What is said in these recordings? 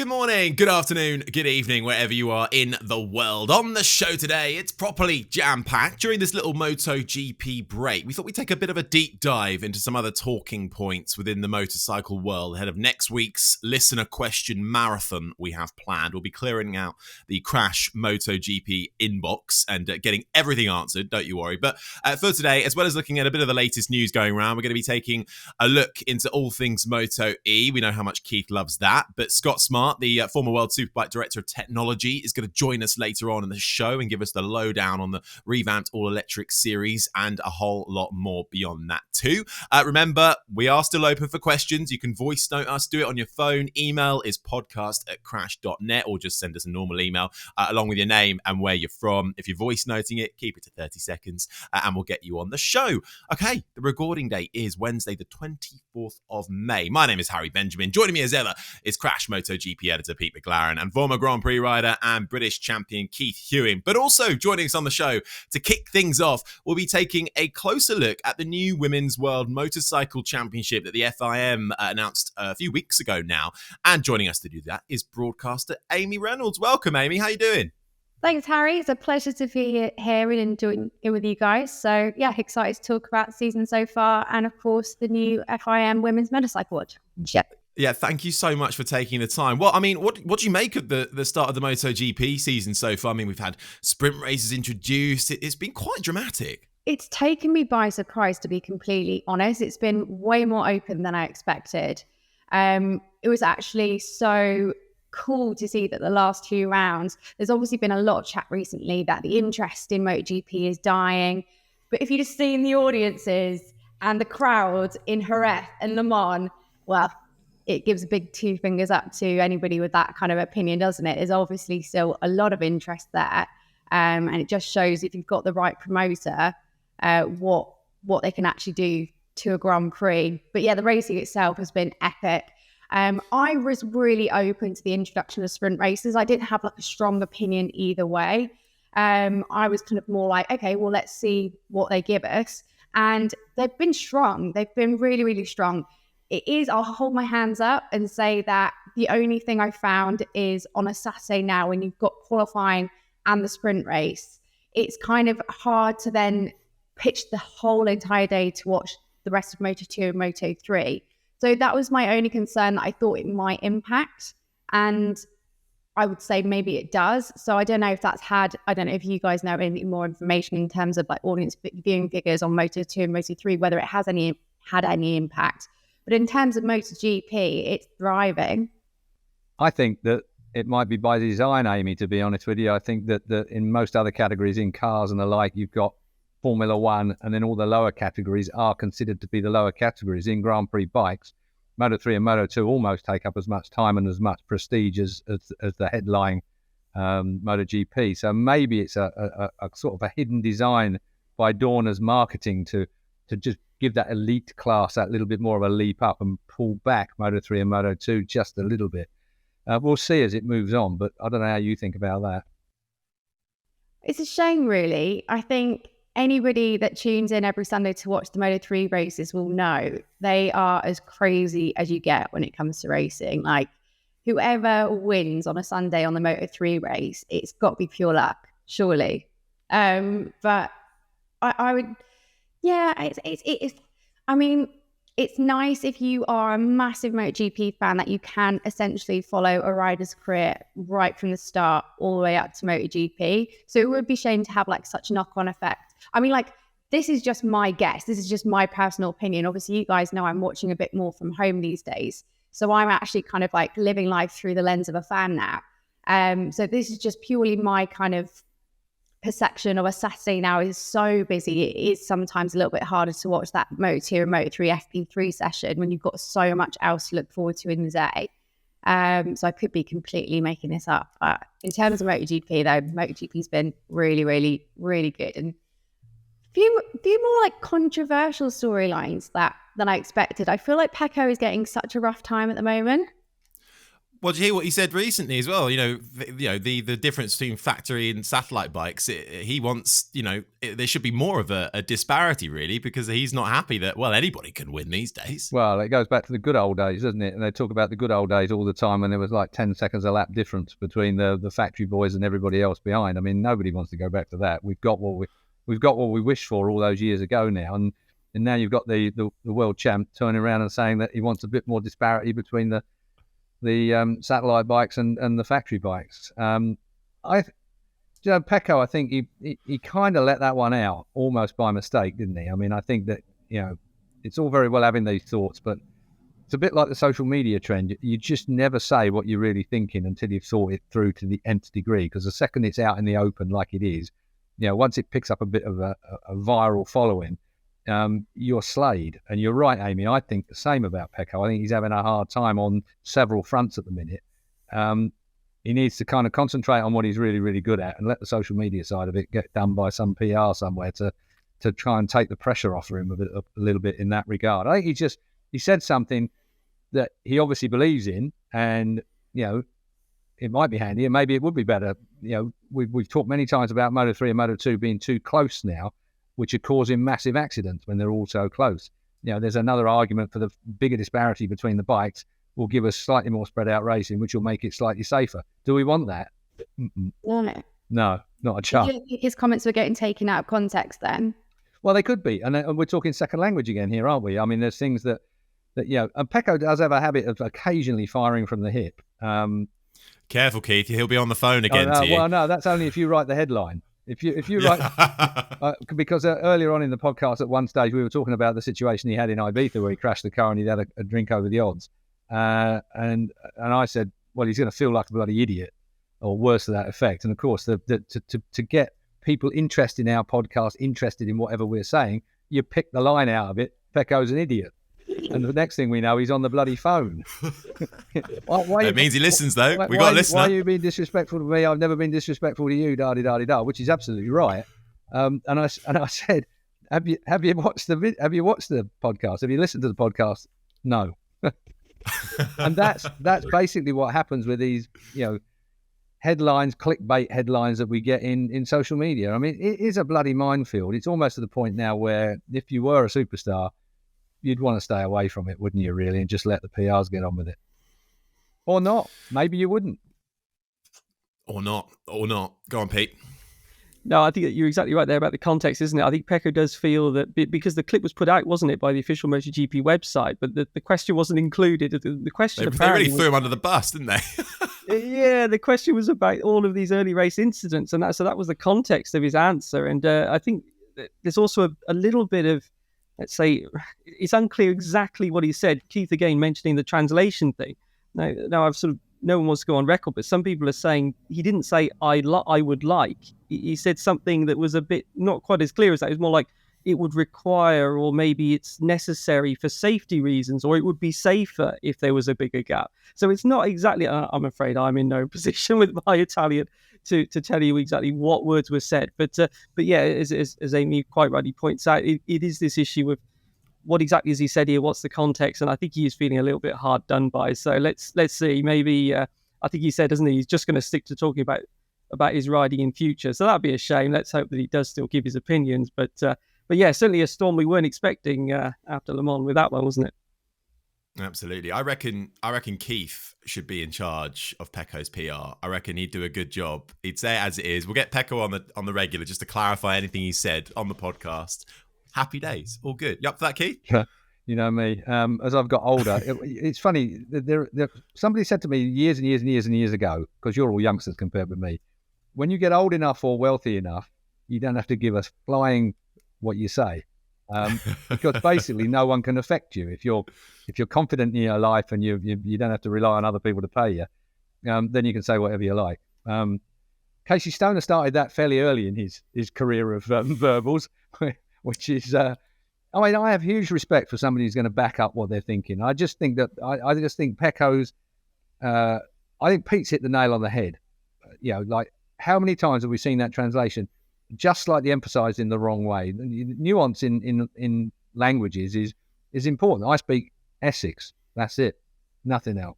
Good morning, good afternoon, good evening, wherever you are in the world. On the show today, it's properly jam-packed. During this little MotoGP break, we thought we'd take a bit of a deep dive into some other talking points within the motorcycle world ahead of next week's listener question marathon we have planned. We'll be clearing out the Crash MotoGP inbox and getting everything answered, don't you worry. But for today, as well as looking at a bit of the latest news going around, we're going to be taking a look into all things MotoE. We know how much Keith loves that, but Scott Smart, the former World Superbike Director of Technology, is going to join us later on in the show and give us the lowdown on the revamped all-electric series and a whole lot more beyond that too. Remember, we are still open for questions. You can voice note us, do it on your phone. Email is podcast@crash.net, or just send us a normal email along with your name and where you're from. If you're voice noting it, keep it to 30 seconds and we'll get you on the show. Okay, the recording date is Wednesday the 24th of May. My name is Harry Benjamin. Joining me as ever is Crash MotoGP editor Pete McLaren and former Grand Prix rider and British champion Keith Hewing. But also joining us on the show to kick things off, we'll be taking a closer look at the new Women's World Motorcycle Championship that the FIM announced a few weeks ago now. And joining us to do that is broadcaster Amy Reynolds. Welcome, Amy. How you doing? Thanks, Harry. It's a pleasure to be here and enjoying it with you guys. So, yeah, excited to talk about the season so far and, of course, the new FIM Women's Motorcycle World Championship. Yeah, thank you so much for taking the time. Well, I mean, what do you make of the start of the MotoGP season so far? I mean, we've had sprint races introduced. It's been quite dramatic. It's taken me by surprise, to be completely honest. It's been way more open than I expected. It was actually so cool to see that the last few rounds, there's obviously been a lot of chat recently that the interest in MotoGP is dying. But if you just see in the audiences and the crowd in Jerez and Le Mans, well, it gives a big two fingers up to anybody with that kind of opinion, doesn't it? There's obviously still a lot of interest there. And it just shows if you've got the right promoter, what they can actually do to a Grand Prix. But yeah, the racing itself has been epic. I was really open to the introduction of sprint races. I didn't have like a strong opinion either way. I was kind of more like, okay, well, let's see what they give us. And they've been strong. They've been really, really strong. I'll hold my hands up and say that the only thing I found is on a Saturday now, when you've got qualifying and the sprint race, it's kind of hard to then pitch the whole entire day to watch the rest of Moto2 and Moto3. So that was my only concern, that I thought it might impact. And I would say maybe it does. So I don't know if I don't know if you guys know any more information in terms of like audience viewing figures on Moto2 and Moto3, whether it has had any impact. But in terms of MotoGP, it's thriving. I think that it might be by design, Amy, to be honest with you. I think that in most other categories, in cars and the like, you've got Formula One, and then all the lower categories are considered to be the lower categories. In Grand Prix bikes, Moto3 and Moto2 almost take up as much time and as much prestige as the headline MotoGP. So maybe it's a sort of a hidden design by Dorna's marketing to just give that elite class that little bit more of a leap up and pull back Moto3 and Moto2 just a little bit. We'll see as it moves on, but I don't know how you think about that. It's a shame, really. I think anybody that tunes in every Sunday to watch the Moto3 races will know they are as crazy as you get when it comes to racing. Like, whoever wins on a Sunday on the Moto3 race, it's got to be pure luck, surely. But I would... Yeah, I mean, it's nice if you are a massive MotoGP fan that you can essentially follow a rider's career right from the start all the way up to MotoGP. So it would be a shame to have like such a knock-on effect. I mean, like, this is just my guess. This is just my personal opinion. Obviously, you guys know I'm watching a bit more from home these days. So I'm actually kind of like living life through the lens of a fan now. So this is just purely my kind of perception of a Saturday now. Is so busy. It is sometimes a little bit harder to watch that Moto2 and Moto3 FP3 session when you've got so much else to look forward to in the day. So I could be completely making this up. But in terms of MotoGP, though, MotoGP's been really, really, really good. And a few more like controversial storylines than I expected. I feel like Pecco is getting such a rough time at the moment. Well, did you hear what he said recently as well? The difference between factory and satellite bikes. He wants, there should be more of a disparity, really, because he's not happy that, well, anybody can win these days. Well, it goes back to the good old days, doesn't it? And they talk about the good old days all the time when there was like 10 seconds a lap difference between the factory boys and everybody else behind. I mean, nobody wants to go back to that. We've got what we wished for all those years ago now, and now you've got the world champ turning around and saying that he wants a bit more disparity between the satellite bikes and the factory bikes. Pecco, I think he kind of let that one out almost by mistake, didn't he? I mean, I think that, it's all very well having these thoughts, but it's a bit like the social media trend. You just never say what you're really thinking until you've thought it through to the nth degree, because the second it's out in the open like it is, once it picks up a bit of a viral following, you're slayed. And you're right, Amy. I think the same about Pecco. I think he's having a hard time on several fronts at the minute. He needs to kind of concentrate on what he's really, really good at and let the social media side of it get done by some PR somewhere to try and take the pressure off him a little bit in that regard. I think he said something that he obviously believes in, and it might be handy, and maybe it would be better. We've talked many times about Moto3 and Moto2 being too close now, which are causing massive accidents when they're all so close. There's another argument for the bigger disparity between the bikes will give us slightly more spread out racing, which will make it slightly safer. Do we want that? No, not a chance. His comments were getting taken out of context then. Well, they could be. And we're talking second language again here, aren't we? I mean, there's things that and Pecco does have a habit of occasionally firing from the hip. Careful, Keith. He'll be on the phone again to you. Well, no, that's only if you write the headline. If you write, because earlier on in the podcast at one stage we were talking about the situation he had in Ibiza where he crashed the car and he'd had a drink over the odds, and I said, well, he's going to feel like a bloody idiot, or worse to that effect. And of course, to get people interested in our podcast, interested in whatever we're saying, you pick the line out of it. Pecco's an idiot. And the next thing we know, he's on the bloody phone. It means he listens, though. We got a listener. Why are you being disrespectful to me? I've never been disrespectful to you, da-di-da-di-da, which is absolutely right. And I said, have you watched the podcast? Have you listened to the podcast? No. And that's basically what happens with these, headlines, clickbait headlines that we get in social media. I mean, it is a bloody minefield. It's almost to the point now where if you were a superstar, you'd want to stay away from it, wouldn't you, really, and just let the PRs get on with it? Or not. Maybe you wouldn't. Or not. Go on, Pete. No, I think you're exactly right there about the context, isn't it? I think Pecco does feel that because the clip was put out, wasn't it, by the official MotoGP website, but the question wasn't included. The question they really threw him under the bus, didn't they? Yeah, the question was about all of these early race incidents, and that was the context of his answer. And I think there's also a little bit of, let's say, it's unclear exactly what he said. Keith again mentioning the translation thing. Now I've sort of, no one wants to go on record, but some people are saying he didn't say I would like. He said something that was a bit not quite as clear as that. It was more like it would require, or maybe it's necessary for safety reasons, or it would be safer if there was a bigger gap. So it's not exactly, I'm afraid I'm in no position with my Italian to tell you exactly what words were said. But yeah, as Amy quite rightly points out, it is this issue of what exactly has he said here? What's the context? And I think he is feeling a little bit hard done by. So let's see. Maybe I think he said, doesn't he? He's just going to stick to talking about his riding in future. So that'd be a shame. Let's hope that he does still give his opinions. But yeah, certainly a storm we weren't expecting after Le Mans with that one, wasn't it? Absolutely. I reckon Keith should be in charge of Pecco's PR. I reckon he'd do a good job. He'd say it as it is. We'll get Pecco on the regular just to clarify anything he said on the podcast. Happy days. All good. You up for that, Keith? You know me. As I've got older, it's funny. Somebody said to me years and years and years and years ago, because you're all youngsters compared with me, when you get old enough or wealthy enough, you don't have to give us flying what you say, because basically no one can affect you if you're confident in your life and you don't have to rely on other people to pay you. Then you can say whatever you like. Casey Stoner started that fairly early in his career of verbals, which is. I mean, I have huge respect for somebody who's going to back up what they're thinking. I just think that I just think Pecco's. I think Pete's hit the nail on the head. Like how many times have we seen that translation just slightly emphasised in the wrong way? The nuance in languages is important. I speak Essex. That's it. Nothing else.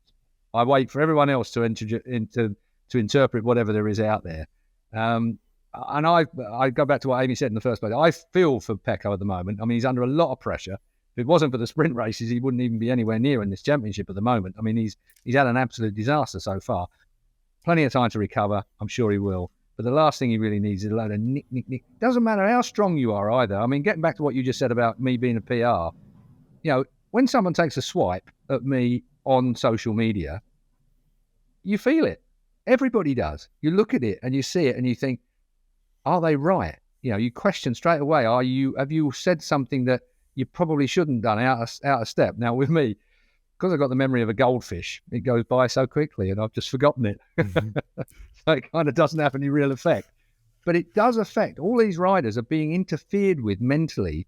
I wait for everyone else to interpret whatever there is out there. And I go back to what Amy said in the first place. I feel for Pecco at the moment. I mean, he's under a lot of pressure. If it wasn't for the sprint races, he wouldn't even be anywhere near in this championship at the moment. I mean, he's had an absolute disaster so far. Plenty of time to recover. I'm sure he will. But the last thing he really needs is a load of nick. Doesn't matter how strong you are either. I mean, getting back to what you just said about me being a PR, when someone takes a swipe at me on social media, you feel it. Everybody does. You look at it and you see it and you think, are they right? You question straight away. Have you said something that you probably shouldn't done out of step? Now with me, because I've got the memory of a goldfish, it goes by so quickly and I've just forgotten it. Mm-hmm. So it kind of doesn't have any real effect. But it does affect. All these riders are being interfered with mentally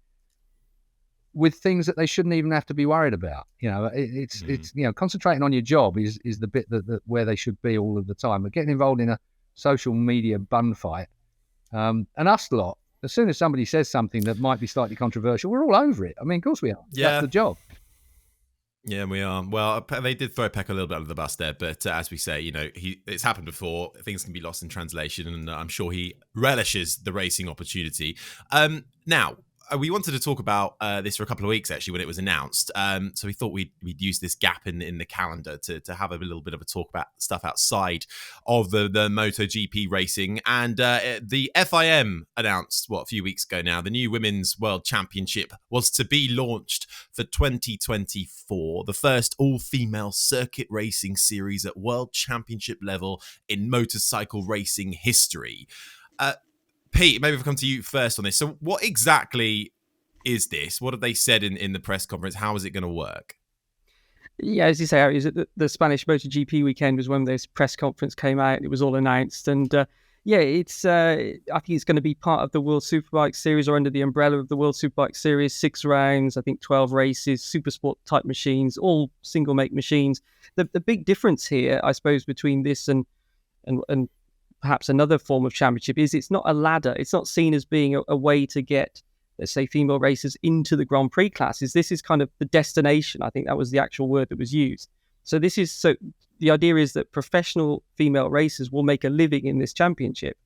with things that they shouldn't even have to be worried about. It's concentrating on your job is the bit that where they should be all of the time. But getting involved in a social media bun fight, and us lot, as soon as somebody says something that might be slightly controversial, we're all over it. I mean, of course we are. Yeah. That's the job. Yeah, we are. Well, they did throw Pecco a little bit under the bus there, but as we say, it's happened before. Things can be lost in translation, and I'm sure he relishes the racing opportunity. Now, we wanted to talk about this for a couple of weeks, actually, when it was announced. So we thought we'd use this gap in the calendar to have a little bit of a talk about stuff outside of the MotoGP racing. And the FIM announced, a few weeks ago now, the new Women's World Championship was to be launched for 2024, the first all-female circuit racing series at World Championship level in motorcycle racing history. Pete, maybe we'll come to you first on this. So what exactly is this? What have they said in the press conference? How is it going to work? Yeah, as you say, Harry, the Spanish MotoGP weekend was when this press conference came out. It was all announced. And it's I think it's going to be part of the World Superbike series, or under the umbrella of the World Superbike series. 6 rounds, I think 12 races, supersport type machines, all single make machines. The big difference here, I suppose, between this and perhaps another form of championship is it's not a ladder. It's not seen as being a way to get, let's say, female racers into the Grand Prix classes. This is kind of the destination. I think that was the actual word that was used. So the idea is that professional female racers will make a living in this championship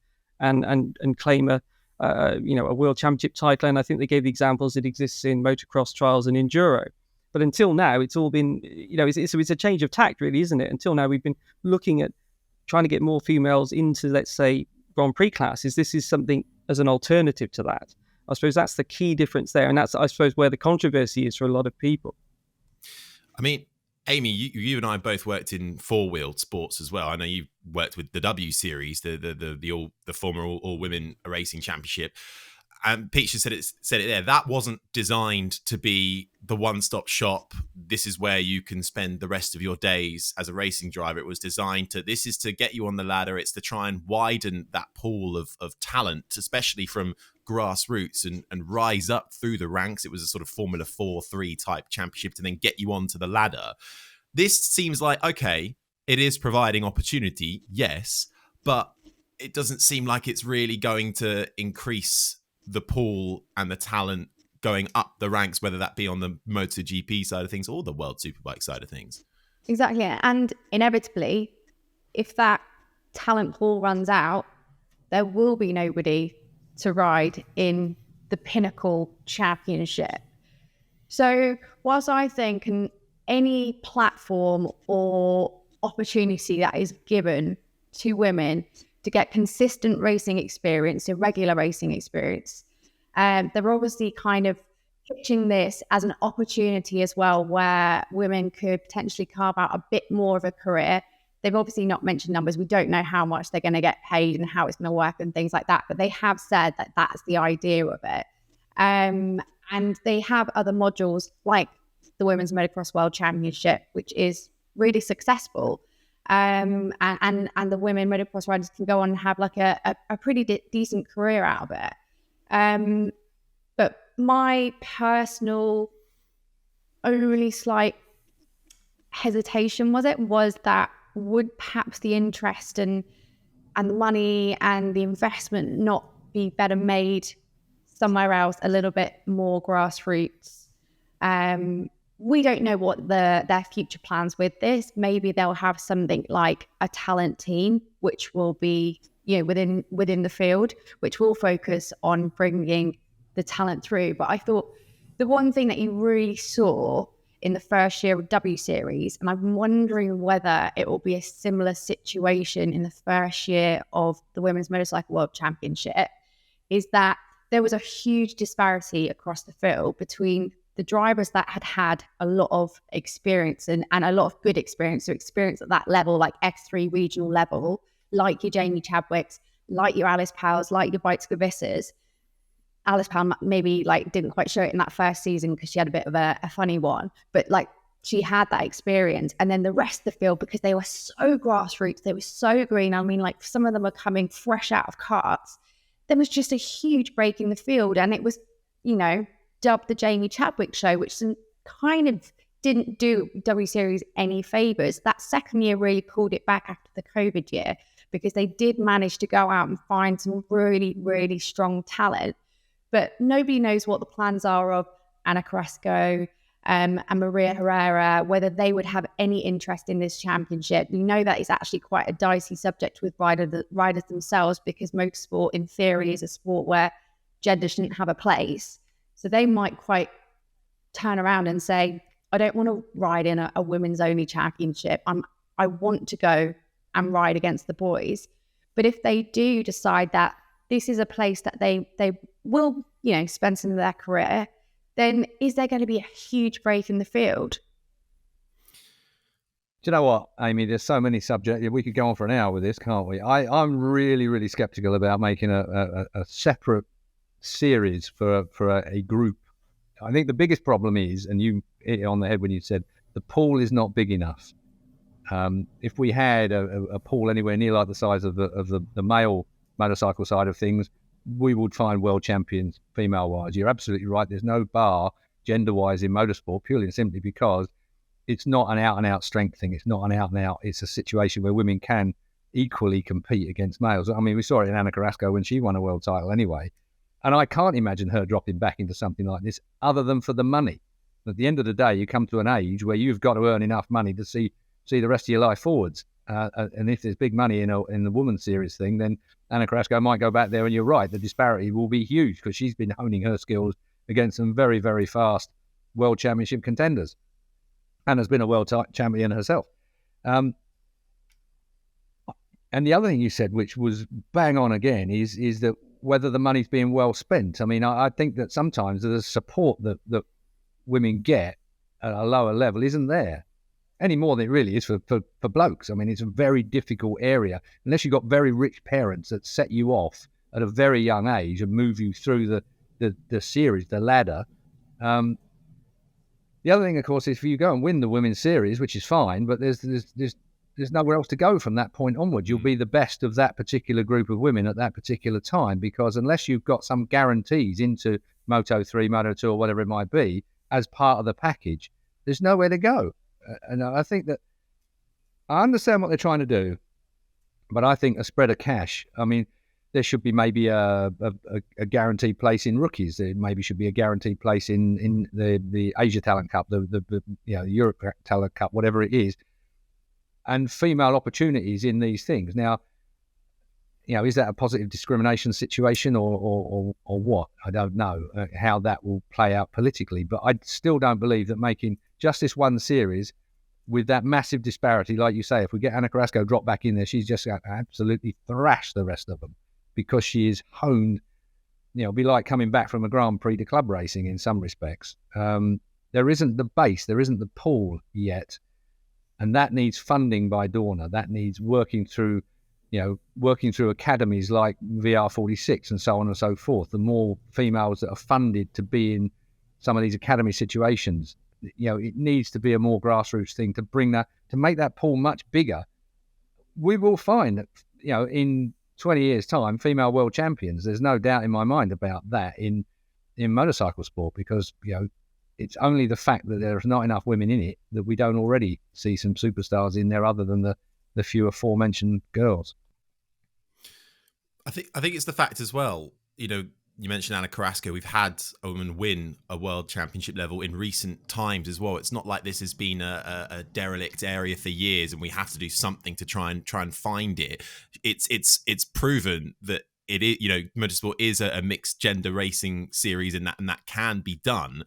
and claim a world championship title. And I think they gave the examples it exists in motocross trials and enduro. But until now, it's all been, it's a change of tact, really, isn't it? Until now, we've been looking at trying to get more females into, let's say, Grand Prix classes. This is something as an alternative to that. I suppose that's the key difference there. And that's, I suppose, where the controversy is for a lot of people. I mean, Amy, you and I both worked in four-wheeled sports as well. I know you worked with the W Series, the former all women racing championship. And Pete just said it there. That wasn't designed to be the one-stop shop. This is where you can spend the rest of your days as a racing driver. It was designed to, this is to get you on the ladder. It's to try and widen that pool of talent, especially from grassroots, and rise up through the ranks. It was a sort of Formula 4-3 type championship to then get you onto the ladder. This seems like, okay, it is providing opportunity, yes, but it doesn't seem like it's really going to increase the pool and the talent going up the ranks, whether that be on the MotoGP side of things or the World Superbike side of things. Exactly. And inevitably, if that talent pool runs out, there will be nobody to ride in the pinnacle championship. So whilst I think any platform or opportunity that is given to women to get consistent racing experience, irregular racing experience, they're obviously kind of pitching this as an opportunity as well, where women could potentially carve out a bit more of a career. They've obviously not mentioned numbers. We don't know how much they're going to get paid and how it's going to work and things like that, but they have said that that's the idea of it. And they have other modules like the Women's Motocross World Championship, which is really successful. And the women motocross riders can go on and have like a pretty decent career out of it. But my personal only slight hesitation was that would perhaps the interest and the money and the investment not be better made somewhere else, a little bit more grassroots, we don't know what their future plans with this. Maybe they'll have something like a talent team, which will be, within the field, which will focus on bringing the talent through. But I thought the one thing that you really saw in the first year of W Series, and I'm wondering whether it will be a similar situation in the first year of the Women's Motorcycle World Championship, is that there was a huge disparity across the field between the drivers that had a lot of experience and a lot of good experience, so experience at that level, like X3 regional level, like your Jamie Chadwicks, like your Alice Powells, like your Bikes Gavissas. Alice Powell maybe didn't quite show it in that first season because she had a bit of a funny one, but she had that experience. And then the rest of the field, because they were so grassroots, they were so green. I mean, some of them are coming fresh out of karts. There was just a huge break in the field, and it was, dubbed the Jamie Chadwick show, which kind of didn't do W Series any favors. That second year really pulled it back after the COVID year, because they did manage to go out and find some really, really strong talent. But nobody knows what the plans are of Ana Carrasco and Maria Herrera, whether they would have any interest in this championship. You know that is actually quite a dicey subject with riders themselves, because motorsport in theory is a sport where gender shouldn't have a place. So they might quite turn around and say, I don't want to ride in a women's only championship. I want to go and ride against the boys. But if they do decide that this is a place that they will, spend some of their career, then is there going to be a huge break in the field? Do you know what, Amy? There's so many subjects. We could go on for an hour with this, can't we? I'm really, really skeptical about making a separate series for a group. I think the biggest problem is, and you hit it on the head when you said, the pool is not big enough. If we had a pool anywhere near like the size of the male motorcycle side of things, we would find world champions female-wise. You're absolutely right. There's no bar gender-wise in motorsport, purely and simply because it's not an out-and-out strength thing. It's not an out-and-out. It's a situation where women can equally compete against males. I mean, we saw it in Ana Carrasco when she won a world title anyway. And I can't imagine her dropping back into something like this other than for the money. At the end of the day, you come to an age where you've got to earn enough money to see the rest of your life forwards. And if there's big money in the women's series thing, then Ana Carrasco might go back there. And you're right, the disparity will be huge because she's been honing her skills against some very, very fast world championship contenders and has been a world champion herself. And the other thing you said, which was bang on again, is that whether the money's being well spent. I mean, I think that sometimes the support that women get at a lower level isn't there any more than it really is for blokes. I mean, it's a very difficult area unless you've got very rich parents that set you off at a very young age and move you through the series, the ladder. The other thing, of course, is if you go and win the women's series, which is fine, but there's nowhere else to go from that point onwards. You'll be the best of that particular group of women at that particular time, because unless you've got some guarantees into Moto3, Moto2, or whatever it might be as part of the package, there's nowhere to go. And I think that I understand what they're trying to do, but I think a spread of cash. I mean, there should be maybe a guaranteed place in rookies. There maybe should be a guaranteed place in the Asia Talent Cup, the Europe Talent Cup, whatever it is, and female opportunities in these things. Now, is that a positive discrimination situation or what? I don't know how that will play out politically, but I still don't believe that making just this one series with that massive disparity, like you say, if we get Ana Carrasco drop back in there, she's just going to absolutely thrash the rest of them because she is honed. It'll be like coming back from a Grand Prix to club racing in some respects. There isn't the base, there isn't the pool yet, and that needs funding by Dorna. That needs working through academies like VR46 and so on and so forth. The more females that are funded to be in some of these academy situations, it needs to be a more grassroots thing to bring that, to make that pool much bigger. We will find that, in 20 years' time, female world champions. There's no doubt in my mind about that in motorcycle sport, because, it's only the fact that there's not enough women in it that we don't already see some superstars in there other than the few aforementioned girls. I think it's the fact as well, you mentioned Anna Carrasco. We've had a woman win a world championship level in recent times as well. It's not like this has been a derelict area for years, and we have to do something to try and find it. It's proven that it is, motorsport is a mixed gender racing series, and that can be done.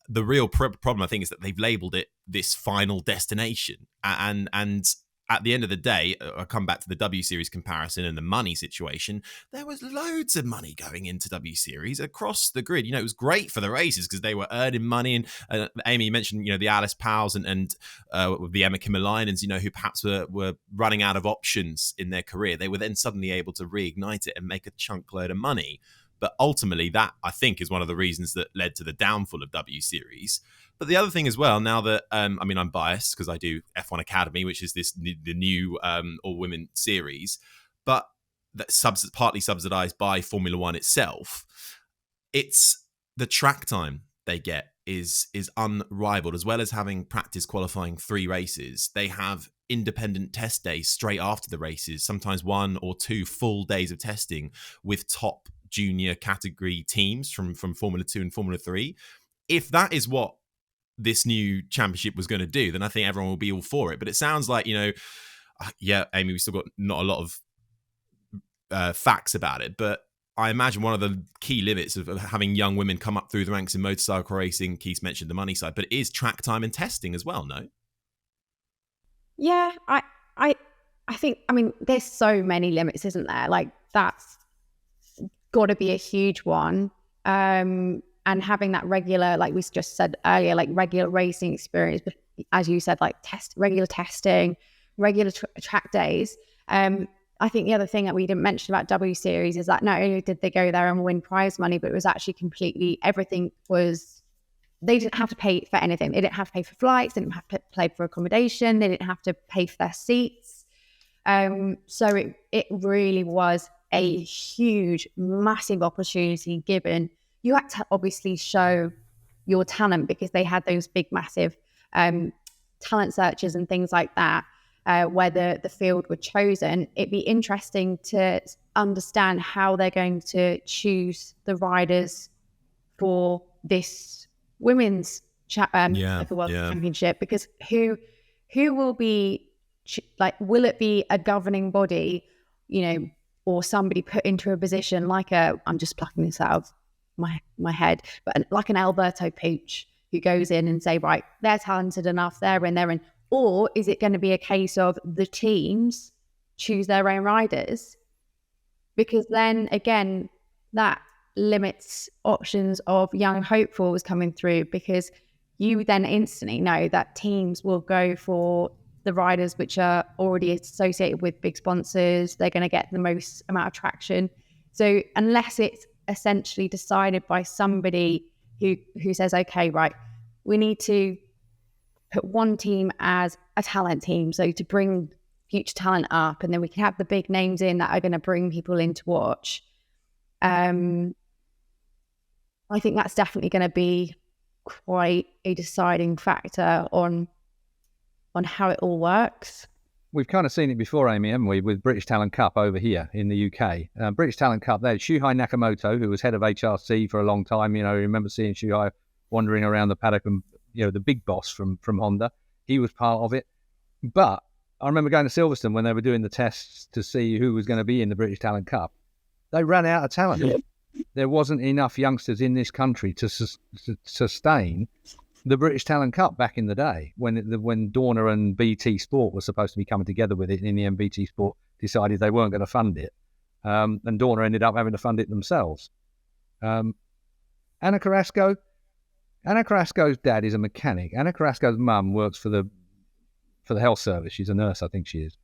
The real problem, I think, is that they've labelled it this final destination, and at the end of the day, I come back to the W Series comparison and the money situation. There was loads of money going into W Series across the grid. It was great for the races because they were earning money. And Amy mentioned, the Alice Powells and the Emma Kimmerlinens, who perhaps were running out of options in their career. They were then suddenly able to reignite it and make a chunk load of money. But ultimately, that, I think, is one of the reasons that led to the downfall of W Series. But the other thing as well, now that, I'm biased because I do F1 Academy, which is the new all-women series, but that's partly subsidized by Formula One itself. It's the track time they get is unrivaled. As well as having practice qualifying 3 races, they have independent test days straight after the races, sometimes 1 or 2 full days of testing with top junior category teams from Formula 2 and Formula 3. If that is what this new championship was going to do, then I think everyone will be all for it. But it sounds like, Amy, we still got not a lot of facts about it, but I imagine one of the key limits of having young women come up through the ranks in motorcycle racing, Keith mentioned the money side, but it is track time and testing as well, no? Yeah, I think, there's so many limits, isn't there? Like, that's got to be a huge one. And having that regular, like we just said earlier, like regular racing experience, but as you said, like regular testing, regular track days. I think the other thing that we didn't mention about W Series is that not only did they go there and win prize money, but it was actually completely, everything was, they didn't have to pay for anything. They didn't have to pay for flights, they didn't have to pay for accommodation, they didn't have to pay for their seats. So it really was a huge, massive opportunity given. You had to obviously show your talent because they had those big, massive talent searches and things like that, where the field were chosen. It'd be interesting to understand how they're going to choose the riders for this women's World Championship, because who will be, will it be a governing body, or somebody put into a position like I'm just plucking this out of my head, but like an Alberto Pucci who goes in and say, right, they're talented enough, they're in, or is it going to be a case of the teams choose their own riders? Because then again, that limits options of young hopefuls coming through, because you then instantly know that teams will go for the riders which are already associated with big sponsors. They're going to get the most amount of traction. So unless it's essentially decided by somebody who says, okay, right, we need to put one team as a talent team, so to bring future talent up, and then we can have the big names in that are going to bring people in to watch. I think that's definitely going to be quite a deciding factor on how it all works. We've kind of seen it before, Amy, haven't we, with British Talent Cup over here in the UK. British Talent Cup, there, Shuhei Nakamoto, who was head of HRC for a long time. I remember seeing Shuhei wandering around the paddock, and the big boss from Honda. He was part of it. But I remember going to Silverstone when they were doing the tests to see who was going to be in the British Talent Cup. They ran out of talent. There wasn't enough youngsters in this country to sustain the British Talent Cup back in the day, when Dorna and BT Sport were supposed to be coming together with it, and in the end BT Sport decided they weren't going to fund it, and Dorna ended up having to fund it themselves. Anna Carrasco's dad is a mechanic. Anna Carrasco's mum works for the health service. She's a nurse, I think she is.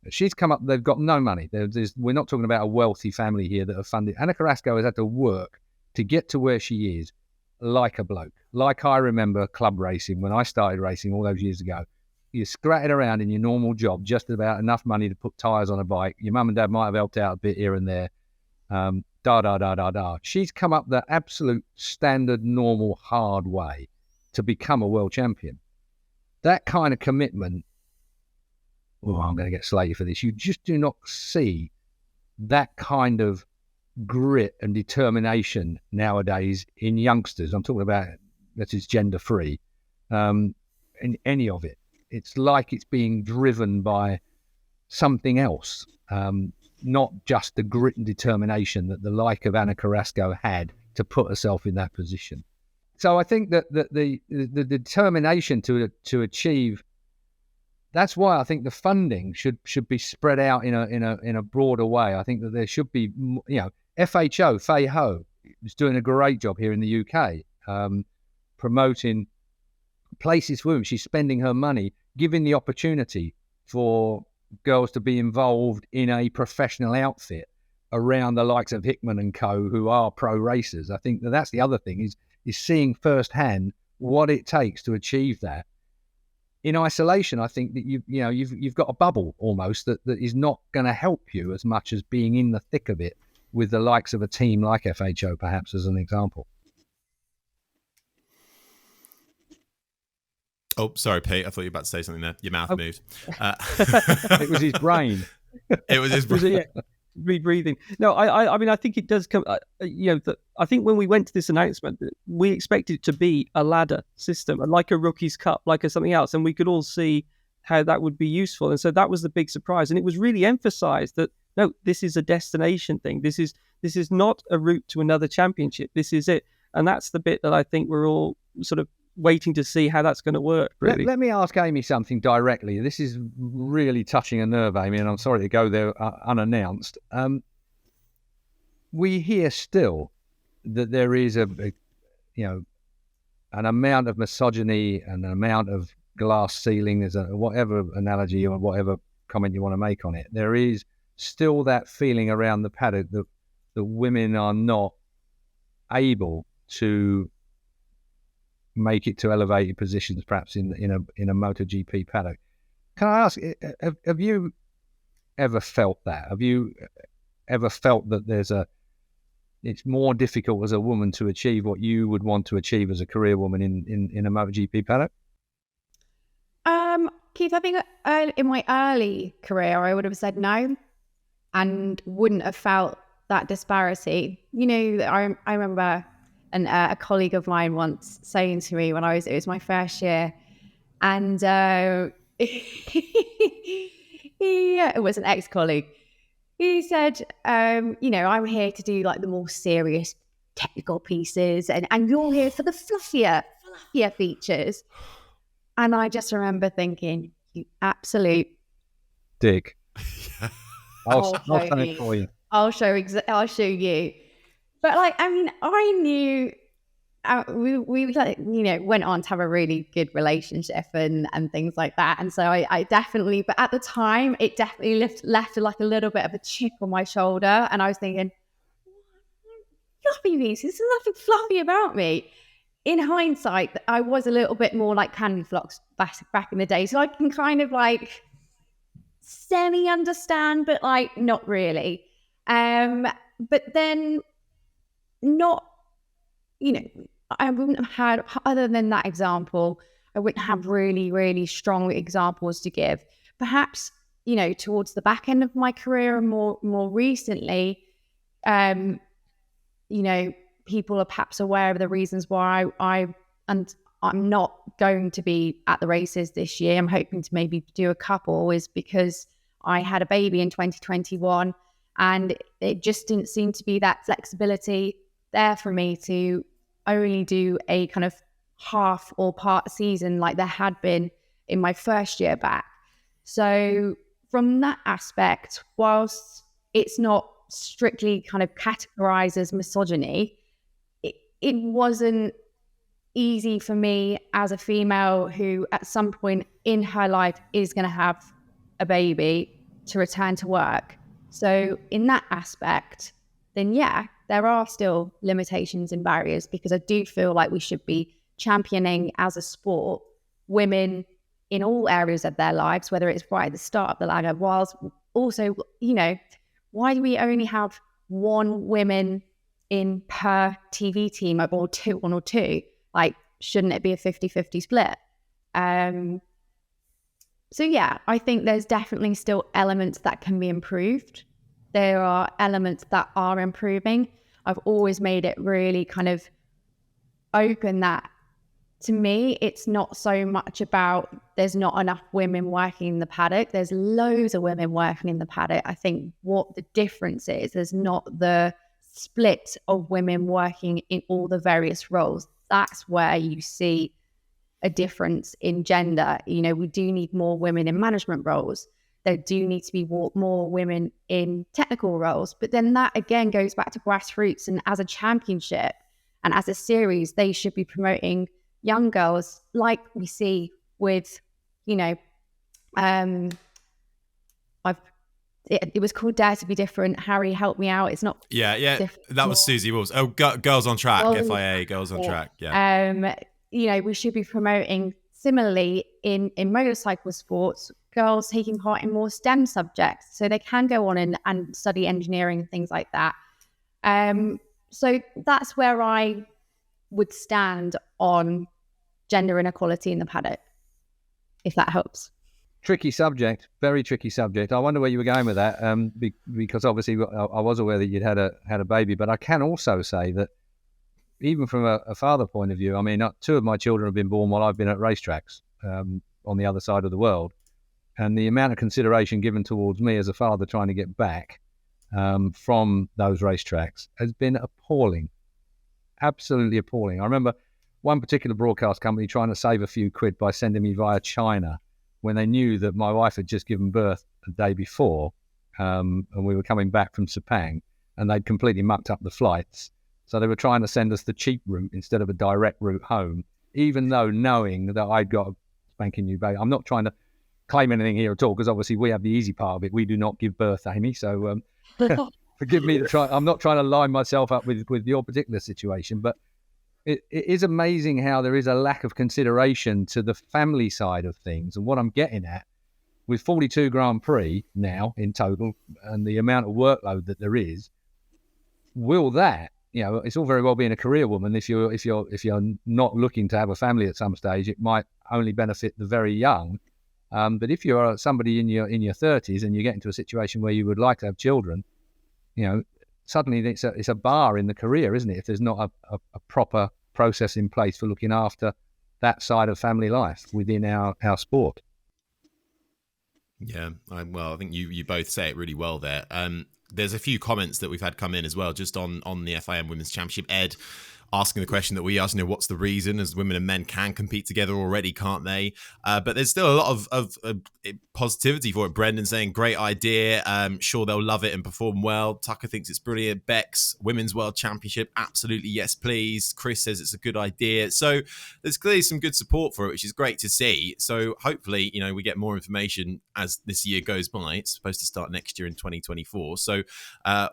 She's come up, they've got no money. We're not talking about a wealthy family here that have funded. Anna Carrasco has had to work to get to where she is like a bloke. Like I remember club racing when I started racing all those years ago. You scratted around in your normal job, just about enough money to put tyres on a bike. Your mum and dad might have helped out a bit here and there. She's come up the absolute standard, normal, hard way to become a world champion. That kind of commitment, I'm going to get slated for this. You just do not see that kind of grit and determination nowadays in youngsters. I'm talking about that is gender free, in any of it. It's like it's being driven by something else, not just the grit and determination that the like of Anna Carrasco had to put herself in that position. So I think that the determination to achieve. That's why I think the funding should be spread out in a broader way. I think that there should be, FHO Fei Ho is doing a great job here in the UK, promoting places for women. She's spending her money, giving the opportunity for girls to be involved in a professional outfit around the likes of Hickman and co, who are pro racers. I think that's the other thing is seeing firsthand what it takes to achieve that. In isolation, I think that you've got a bubble almost that is not going to help you as much as being in the thick of it with the likes of a team like FHO, perhaps as an example. Oh, sorry, Pete. I thought you were about to say something there. Your mouth moved. It was his brain. It was his brain. Rebreathing. No, I mean, I think it does come. I think when we went to this announcement, we expected it to be a ladder system, like a Rookies Cup, like a something else, and we could all see how that would be useful. And so that was the big surprise, and it was really emphasised that no, this is a destination thing. This is not a route to another championship. This is it, and that's the bit that I think we're all sort of waiting to see how that's going to work, really. Let me ask Amy something directly. This is really touching a nerve, Amy, and I'm sorry to go there unannounced. We hear still that there is an amount of misogyny and an amount of glass ceiling, there's whatever analogy or whatever comment you want to make on it. There is still that feeling around the paddock that women are not able to make it to elevated positions, perhaps in a MotoGP paddock. Can I ask, have you ever felt that? Have you ever felt that it's more difficult as a woman to achieve what you would want to achieve as a career woman in a MotoGP paddock? Keith, I think in my early career, I would have said no and wouldn't have felt that disparity. I remember a colleague of mine once saying to me when it was my first year, and it was an ex-colleague. He said, I'm here to do like the more serious technical pieces, and you're here for the fluffier features. And I just remember thinking, you absolute dick. I'll show stand you. for you. I'll show you. But I knew we went on to have a really good relationship and things like that. And so I definitely, but at the time, it definitely left like a little bit of a chip on my shoulder. And I was thinking, fluffy pieces, there's nothing fluffy about me. In hindsight, I was a little bit more like Candy Flocks back in the day. So I can kind of like semi-understand, but like not really. But then not, I wouldn't have had, other than that example, I wouldn't have really, really strong examples to give. Perhaps, towards the back end of my career and more recently, people are perhaps aware of the reasons why I'm not going to be at the races this year. I'm hoping to maybe do a couple, is because I had a baby in 2021 and it just didn't seem to be that flexibility there for me to only do a kind of half or part season like there had been in my first year back. So from that aspect, whilst it's not strictly kind of categorized as misogyny, it wasn't easy for me as a female who at some point in her life is going to have a baby to return to work. So in that aspect, then yeah, there are still limitations and barriers, because I do feel like we should be championing as a sport women in all areas of their lives, whether it's right at the start of the ladder, whilst also, why do we only have one woman in per TV team or two? Like, shouldn't it be a 50-50 split? So yeah, I think there's definitely still elements that can be improved there are elements that are improving. I've always made it really kind of open that, to me, it's not so much about there's not enough women working in the paddock. There's loads of women working in the paddock. I think what the difference is, there's not the split of women working in all the various roles. That's where you see a difference in gender. You know, we do need more women in management roles. There do need to be more women in technical roles. But then that again goes back to grassroots, and as a championship and as a series, they should be promoting young girls like we see with, you know, it was called Dare to Be Different. Harry, help me out. It's not. Yeah. That was Susie Wolves. Oh, Girls on Track, FIA, Girls on Track. Yeah. You know, we should be promoting similarly in motorcycle sports, girls taking part in more STEM subjects, so they can go on and study engineering and things like that. So that's where I would stand on gender inequality in the paddock, if that helps. Tricky subject, very tricky subject. I wonder where you were going with that, because obviously I was aware that you'd had a baby, but I can also say that even from a father point of view, I mean, 2 of my children have been born while I've been at racetracks on the other side of the world, and the amount of consideration given towards me as a father trying to get back from those racetracks has been appalling, absolutely appalling. I remember one particular broadcast company trying to save a few quid by sending me via China when they knew that my wife had just given birth the day before, and we were coming back from Sepang, and they'd completely mucked up the flights. So they were trying to send us the cheap route instead of a direct route home, even though knowing that I'd got a spanking new baby. I'm not trying to claim anything here at all, because obviously we have the easy part of it. We do not give birth, Amy. So forgive me I'm not trying to line myself up with your particular situation, but it is amazing how there is a lack of consideration to the family side of things. And what I'm getting at, with 42 Grand Prix now in total and the amount of workload that there is, will that, you know, it's all very well being a career woman. If you're not looking to have a family at some stage, it might only benefit the very young. But if you're somebody in your 30s and you get into a situation where you would like to have children, you know, suddenly it's a bar in the career, isn't it? If there's not a proper process in place for looking after that side of family life within our sport. Yeah, I think you both say it really well there. There's a few comments that we've had come in as well, just on the FIM Women's Championship. Ed asking the question that we asked, you know, what's the reason, as women and men can compete together already, can't they? But there's still a lot of positivity for it. Brendan saying, great idea. Sure, they'll love it and perform well. Tucker thinks it's brilliant. Bex, Women's World Championship, absolutely, yes, please. Chris says it's a good idea. So there's clearly some good support for it, which is great to see. So hopefully, you know, we get more information as this year goes by. It's supposed to start next year in 2024. So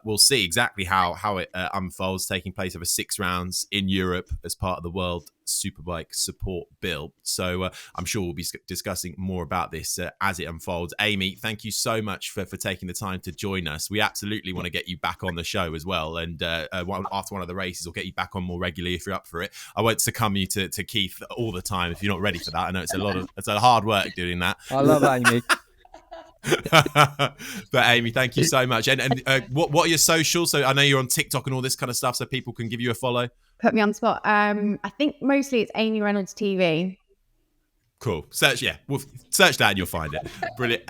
we'll see exactly how it unfolds, taking place over 6 rounds in Europe as part of the World Superbike support bill. So I'm sure we'll be discussing more about this as it unfolds. Amy, thank you so much for taking the time to join us. We absolutely want to get you back on the show as well, and after one of the races, we'll get you back on more regularly if you're up for it. I won't succumb you to Keith all the time if you're not ready for that. I know it's a hard work doing that. I love Amy. But Amy, thank you so much. And what are your socials? So I know you're on TikTok and all this kind of stuff, so people can give you a follow. Put me on the spot. I think mostly it's Amy Reynolds TV. Cool. Search that and you'll find it. Brilliant.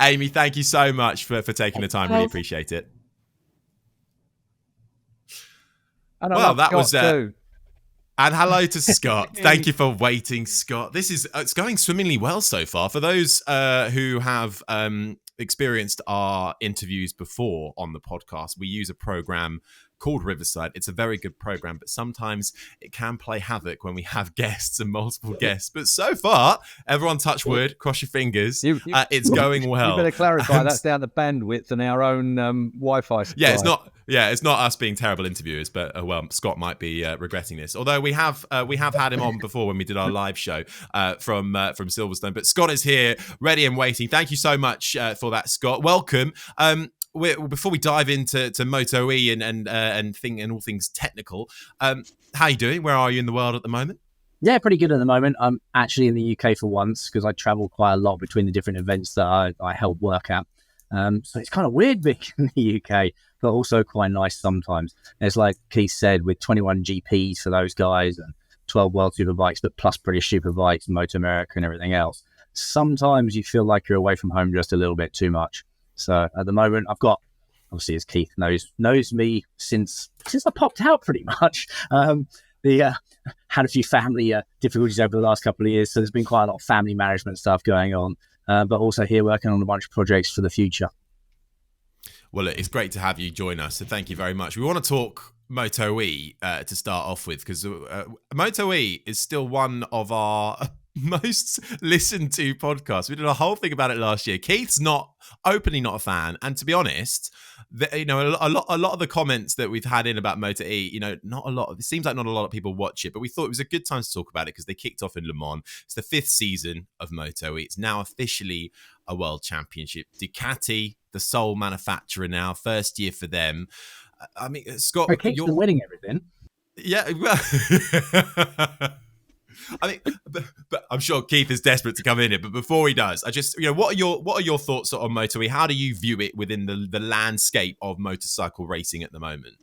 Amy, thank you so much for taking the time. Really appreciate it. Well, that was and hello to Scott. Thank you for waiting, Scott. It's going swimmingly well so far. For those who have experienced our interviews before on the podcast, we use a program called Riverside. It's a very good program, but sometimes it can play havoc when we have guests and multiple guests. But so far, everyone touch wood, cross your fingers. It's going well. You better clarify that's down to bandwidth and our own Wi-Fi supply. It's not us being terrible interviewers, but Scott might be regretting this. Although we have had him on before when we did our live show from Silverstone. But Scott is here, ready and waiting. Thank you so much for that, Scott. Welcome. Before we dive into MotoE and all things technical, how are you doing? Where are you in the world at the moment? Yeah, pretty good at the moment. I'm actually in the UK for once because I travel quite a lot between the different events that I help work at. So it's kind of weird being in the UK, but also quite nice sometimes. It's like Keith said, with 21 GPs for those guys and 12 World Superbikes, but plus British Superbikes, Moto America and everything else. Sometimes you feel like you're away from home just a little bit too much. So at the moment, I've got, obviously, as Keith knows me since I popped out pretty much. Had a few family difficulties over the last couple of years, so there's been quite a lot of family management stuff going on. But also here working on a bunch of projects for the future. Well, it's great to have you join us, so thank you very much. We want to talk MotoE to start off with, because MotoE is still one of our most listened to podcasts. We did a whole thing about it last year. Keith's openly not a fan, and to be honest, a lot of the comments that we've had in about MotoE, it seems like not a lot of people watch it, but we thought it was a good time to talk about it because they kicked off in Le Mans. It's the 5th season of MotoE. It's now officially a world championship. Ducati, the sole manufacturer now, first year for them. I mean, Scott, you're winning everything. Yeah, well, I mean, but I'm sure Keith is desperate to come in here. But before he does, I just, what are your thoughts on MotoE? How do you view it within the landscape of motorcycle racing at the moment?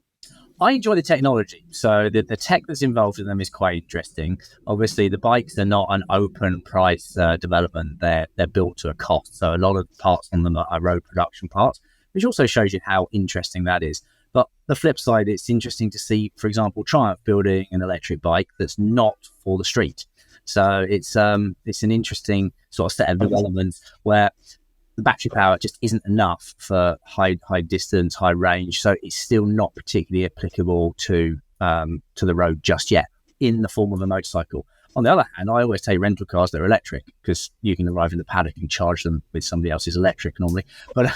I enjoy the technology. So the tech that's involved in them is quite interesting. Obviously, the bikes are not an open price development. They're built to a cost. So a lot of parts on them are road production parts, which also shows you how interesting that is. But the flip side, it's interesting to see, for example, Triumph building an electric bike that's not for the street. So it's an interesting sort of set of developments where the battery power just isn't enough for high distance, high range. So it's still not particularly applicable to the road just yet in the form of a motorcycle. On the other hand, I always take rental cars that are electric because you can arrive in the paddock and charge them with somebody else's electric normally. But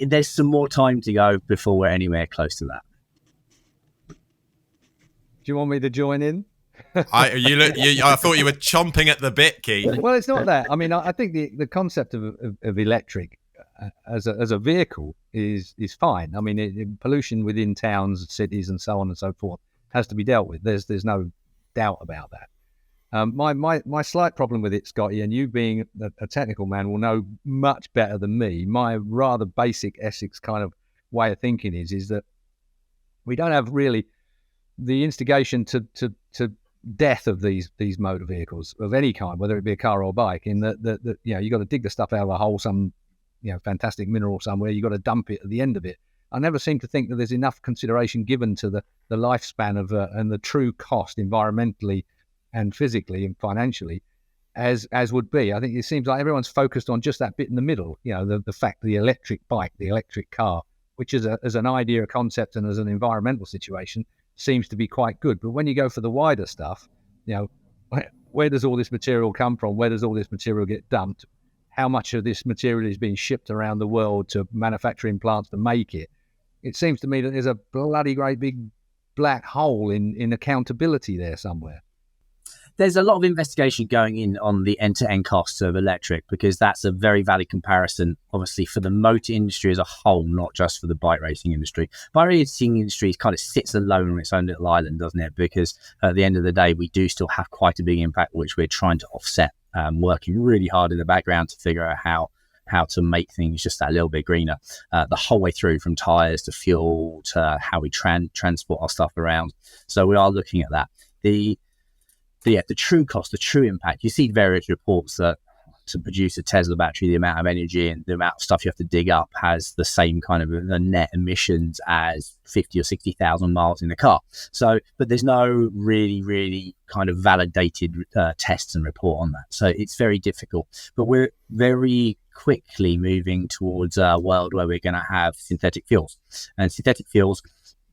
there's some more time to go before we're anywhere close to that. Do you want me to join in? I thought you were chomping at the bit, Keith. Well, it's not that. I mean, I think the concept of electric as a vehicle is fine. I mean, pollution within towns, cities, and so on and so forth has to be dealt with. There's no doubt about that. My slight problem with it, Scotty, and you being a technical man will know much better than me, my rather basic Essex kind of way of thinking is that we don't have really the instigation to death of these motor vehicles of any kind, whether it be a car or a bike, in that you got to dig the stuff out of a hole, some fantastic mineral somewhere, you got to dump it at the end of it. I never seem to think that there's enough consideration given to the lifespan of and the true cost environmentally and physically and financially as would be. I think it seems like everyone's focused on just that bit in the middle, the fact the electric bike, the electric car, which is as an idea, a concept, and as an environmental situation seems to be quite good. But when you go for the wider stuff, where does all this material come from? Where does all this material get dumped? How much of this material is being shipped around the world to manufacturing plants to make it? It seems to me that there's a bloody great big black hole in accountability there somewhere. There's a lot of investigation going in on the end-to-end costs of electric, because that's a very valid comparison, obviously, for the motor industry as a whole, not just for the bike racing industry. Bike racing industry kind of sits alone on its own little island, doesn't it? Because at the end of the day, we do still have quite a big impact, which we're trying to offset, working really hard in the background to figure out how to make things just that little bit greener, the whole way through, from tyres to fuel to how we transport our stuff around. So we are looking at that. The true cost, the true impact. You see various reports that to produce a Tesla battery, the amount of energy and the amount of stuff you have to dig up has the same kind of the net emissions as 50 or 60,000 miles in the car. So, but there's no really kind of validated tests and report on that. So it's very difficult. But we're very quickly moving towards a world where we're going to have synthetic fuels. And synthetic fuels,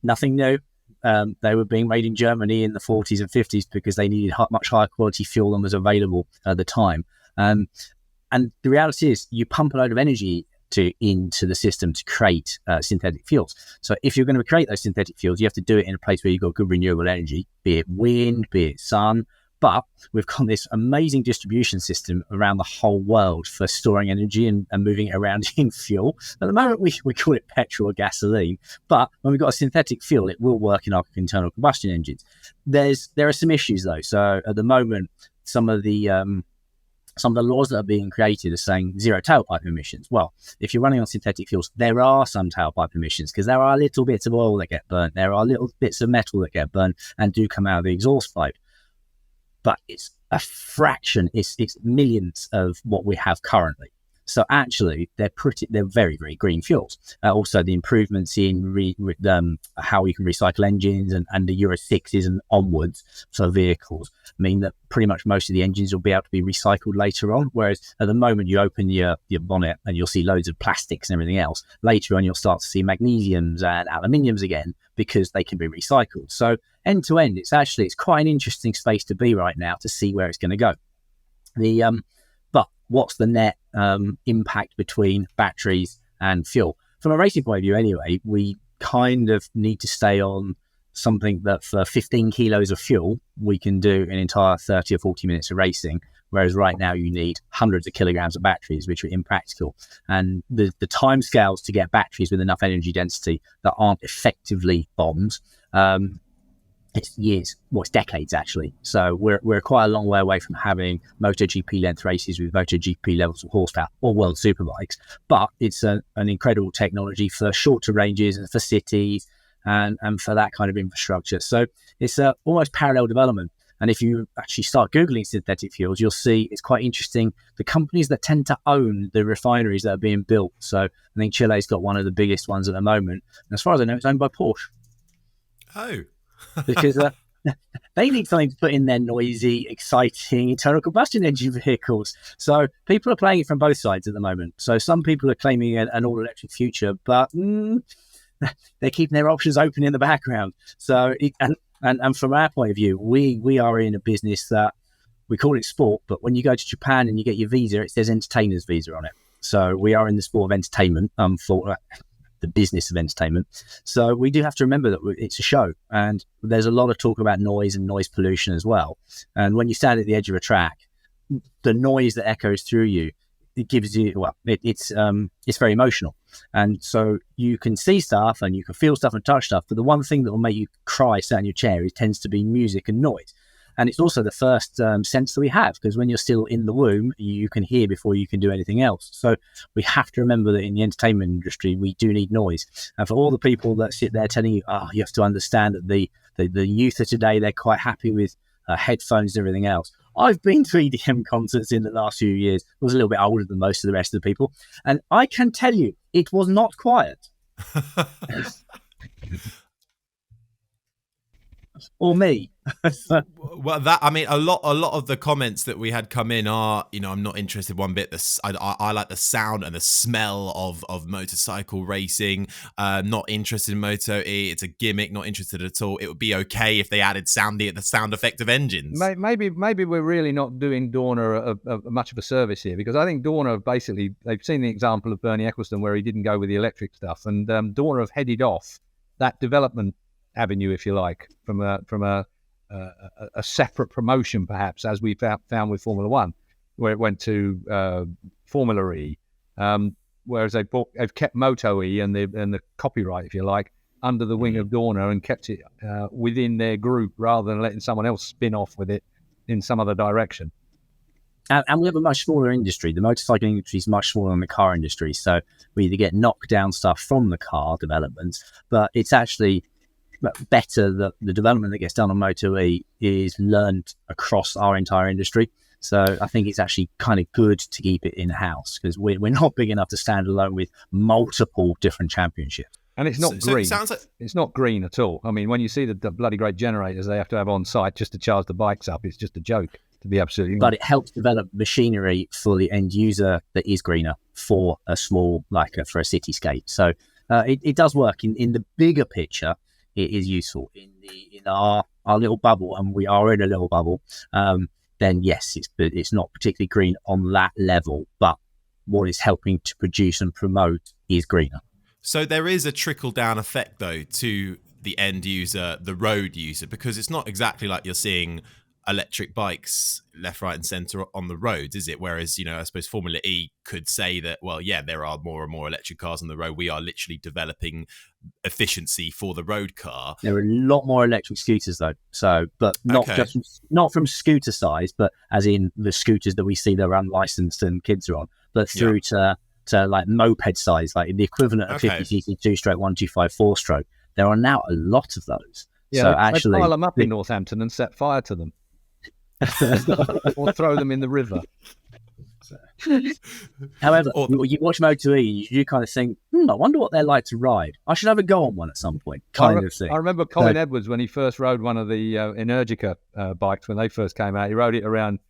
nothing new. They were being made in Germany in the 40s and 50s because they needed much higher quality fuel than was available at the time. And the reality is you pump a load of energy into the system to create synthetic fuels. So if you're going to create those synthetic fuels, you have to do it in a place where you've got good renewable energy, be it wind, be it sun. But we've got this amazing distribution system around the whole world for storing energy and moving it around in fuel. At the moment, we call it petrol or gasoline. But when we've got a synthetic fuel, it will work in our internal combustion engines. There are some issues, though. So at the moment, some of the some of the laws that are being created are saying zero tailpipe emissions. Well, if you're running on synthetic fuels, there are some tailpipe emissions because there are little bits of oil that get burnt. There are little bits of metal that get burnt and do come out of the exhaust pipe. But it's a fraction, it's millions of what we have currently. So actually, they're very, very green fuels. Also, the improvements in how you can recycle engines and the Euro 6s and onwards for vehicles mean that pretty much most of the engines will be able to be recycled later on. Whereas at the moment, you open your bonnet and you'll see loads of plastics and everything else. Later on, you'll start to see magnesiums and aluminiums again because they can be recycled. So end to end, it's quite an interesting space to be right now to see where it's going to go. But what's the net impact between batteries and fuel? From a racing point of view anyway, we kind of need to stay on something that for 15 kilos of fuel, we can do an entire 30 or 40 minutes of racing. Whereas right now you need hundreds of kilograms of batteries, which are impractical. And the time scales to get batteries with enough energy density that aren't effectively bombs, it's years, well, it's decades actually. So we're quite a long way away from having MotoGP length races with MotoGP levels of horsepower or World Superbikes. But it's an incredible technology for shorter ranges and for cities and for that kind of infrastructure. So it's almost parallel development. And if you actually start Googling synthetic fuels, you'll see it's quite interesting. The companies that tend to own the refineries that are being built. So I think Chile's got one of the biggest ones at the moment. And as far as I know, it's owned by Porsche. Oh. Because they need something to put in their noisy, exciting internal combustion engine vehicles. So people are playing it from both sides at the moment. So some people are claiming an all-electric future, but they're keeping their options open in the background. So and from our point of view, we are in a business that we call it sport, but when you go to Japan and you get your visa, it says entertainer's visa on it. So we are in the sport of entertainment for the business of entertainment. So we do have to remember that it's a show, and there's a lot of talk about noise and noise pollution as well. And when you stand at the edge of a track, the noise that echoes through you, it gives you, well, it's very emotional. And so you can see stuff and you can feel stuff and touch stuff, but the one thing that will make you cry sat in your chair, it tends to be music and noise. And it's also the first sense that we have, because when you're still in the womb, you can hear before you can do anything else. So we have to remember that in the entertainment industry, we do need noise. And for all the people that sit there telling you, you have to understand that the youth of today, they're quite happy with headphones and everything else. I've been to EDM concerts in the last few years. I was a little bit older than most of the rest of the people. And I can tell you, it was not quiet. Or me. Well, a lot of the comments that we had come in are, I'm not interested one bit. I like the sound and the smell of motorcycle racing. Not interested in MotoE. It's a gimmick. Not interested at all. It would be okay if they added the sound effect of engines. Maybe we're really not doing Dorna much of a service here, because I think Dorna basically, they've seen the example of Bernie Ecclestone where he didn't go with the electric stuff, and Dorna have headed off that development avenue, if you like, from a separate promotion, perhaps, as we found with Formula One, where it went to Formula E, whereas they've kept MotoE and the copyright, if you like, under the wing of Dorna and kept it within their group rather than letting someone else spin off with it in some other direction. And we have a much smaller industry. The motorcycle industry is much smaller than the car industry, so we either get knockdown stuff from the car developments, but it's actually better that the development that gets done on MotoE is learned across our entire industry. So I think it's actually kind of good to keep it in-house, because we're not big enough to stand alone with multiple different championships. And it's not green. So it sounds like... It's not green at all. I mean, when you see the bloody great generators they have to have on site just to charge the bikes up, it's just a joke, to be absolutely honest. But it helps develop machinery for the end user that is greener for a small, for a cityscape. So it does work in the bigger picture. It is useful in our little bubble, and we are in a little bubble. Then yes, it's not particularly green on that level, but what it's helping to produce and promote is greener. So there is a trickle down effect though to the end user, the road user, because it's not exactly like you're seeing electric bikes left, right, and centre on the roads, is it? Whereas, I suppose Formula E could say that, well, yeah, there are more and more electric cars on the road. We are literally developing efficiency for the road car. There are a lot more electric scooters though. So, but not from scooter size, but as in the scooters that we see that are unlicensed and kids are on, but through to like moped size, like the equivalent of 50cc 2-stroke, 125 4-stroke. There are now a lot of those. Yeah, so actually, they pile them up in Northampton and set fire to them. Or throw them in the river. However, you watch MotoE, you kind of think, I wonder what they're like to ride. I should have a go on one at some point, kind of thing. I remember Colin Edwards, when he first rode one of the Energica bikes when they first came out. He rode it around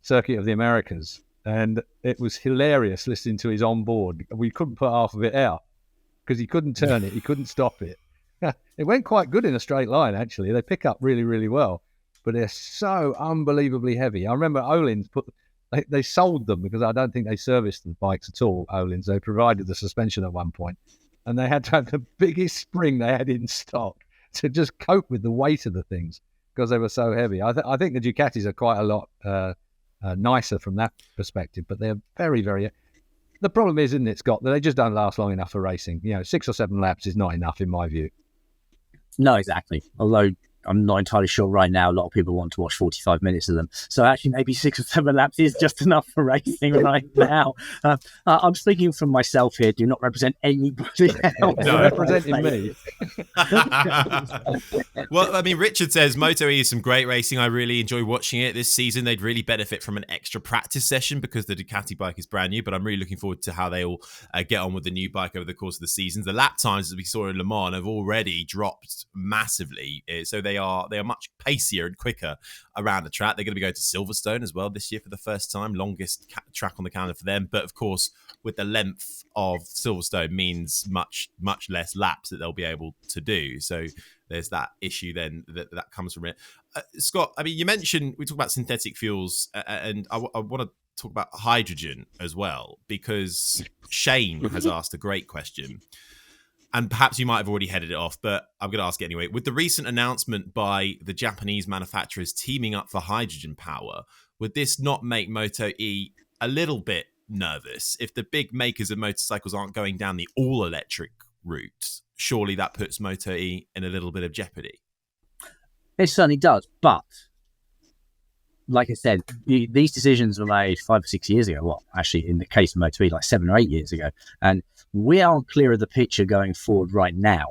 Circuit of the Americas, and it was hilarious listening to his onboard. We couldn't put half of it out because he couldn't turn it, he couldn't stop it. It went quite good in a straight line, actually. They pick up really, really well. But they're so unbelievably heavy. I remember Öhlins they sold them because I don't think they serviced the bikes at all, Öhlins. They provided the suspension at one point, and they had to have the biggest spring they had in stock to just cope with the weight of the things because they were so heavy. I think the Ducatis are quite a lot nicer from that perspective, but they're very, very... The problem is, isn't it, Scott, that they just don't last long enough for racing. 6 or 7 laps is not enough, in my view. No, exactly. Although I'm not entirely sure right now, a lot of people want to watch 45 minutes of them. So actually maybe 6 or 7 laps is just enough for racing right now. I'm speaking from myself here, do not represent anybody else. No, representing me. Well, I mean, Richard says MotoE is some great racing. I really enjoy watching it this season. They'd really benefit from an extra practice session because the Ducati bike is brand new, but I'm really looking forward to how they all get on with the new bike over the course of the season. The lap times, as we saw in Le Mans, have already dropped massively. So they are much pacier and quicker around the track. They're going to be going to Silverstone as well this year for the first time, longest track on the calendar for them. But of course, with the length of Silverstone means much less laps that they'll be able to do. So there's that issue then that comes from it. Scott, I mean, you mentioned we talk about synthetic fuels, and I want to talk about hydrogen as well, because Shane has asked a great question. And perhaps you might have already headed it off, but I'm going to ask it anyway. With the recent announcement by the Japanese manufacturers teaming up for hydrogen power, would this not make MotoE a little bit nervous? If the big makers of motorcycles aren't going down the all-electric route, surely that puts MotoE in a little bit of jeopardy. It certainly does, but like I said, these decisions were made 5 or 6 years ago. Well, actually, in the case of MotoE, like 7 or 8 years ago. And we aren't clear of the picture going forward right now,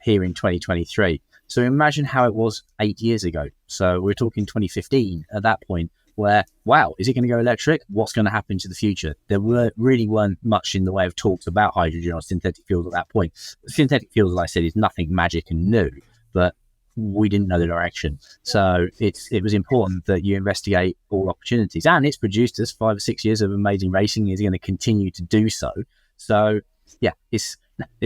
here in 2023. So imagine how it was 8 years ago. So we're talking 2015 at that point, where, wow, is it going to go electric? What's going to happen to the future? There really weren't much in the way of talks about hydrogen or synthetic fuels at that point. Synthetic fuels, like I said, is nothing magic and new, but we didn't know the direction. So it was important that you investigate all opportunities. And it's produced us 5 or 6 years of amazing racing. It's going to continue to do so. So, yeah, it's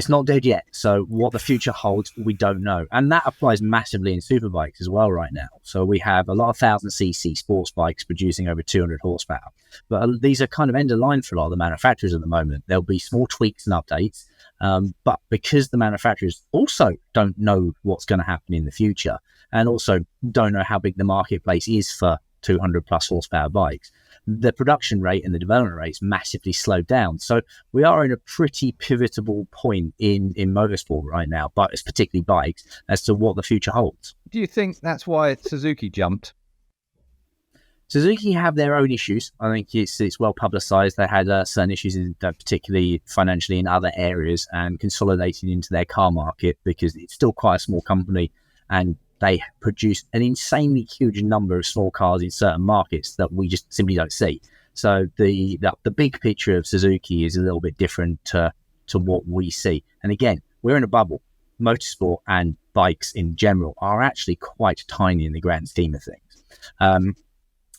not dead yet. So what the future holds, we don't know. And that applies massively in superbikes as well right now. So we have a lot of 1,000cc sports bikes producing over 200 horsepower. But these are kind of end of line for a lot of the manufacturers at the moment. There'll be small tweaks and updates. But because the manufacturers also don't know what's going to happen in the future, and also don't know how big the marketplace is for 200 plus horsepower bikes, the production rate and the development rates massively slowed down. So we are in a pretty pivotal point in motorsport right now, but it's particularly bikes, as to what the future holds. Do you think that's why Suzuki jumped? Suzuki have their own issues. I think it's well publicized. They had certain issues, particularly financially in other areas, and consolidated into their car market because it's still quite a small company, and they produce an insanely huge number of small cars in certain markets that we just simply don't see. So the big picture of Suzuki is a little bit different to what we see. And again, we're in a bubble. Motorsport and bikes in general are actually quite tiny in the grand scheme of things.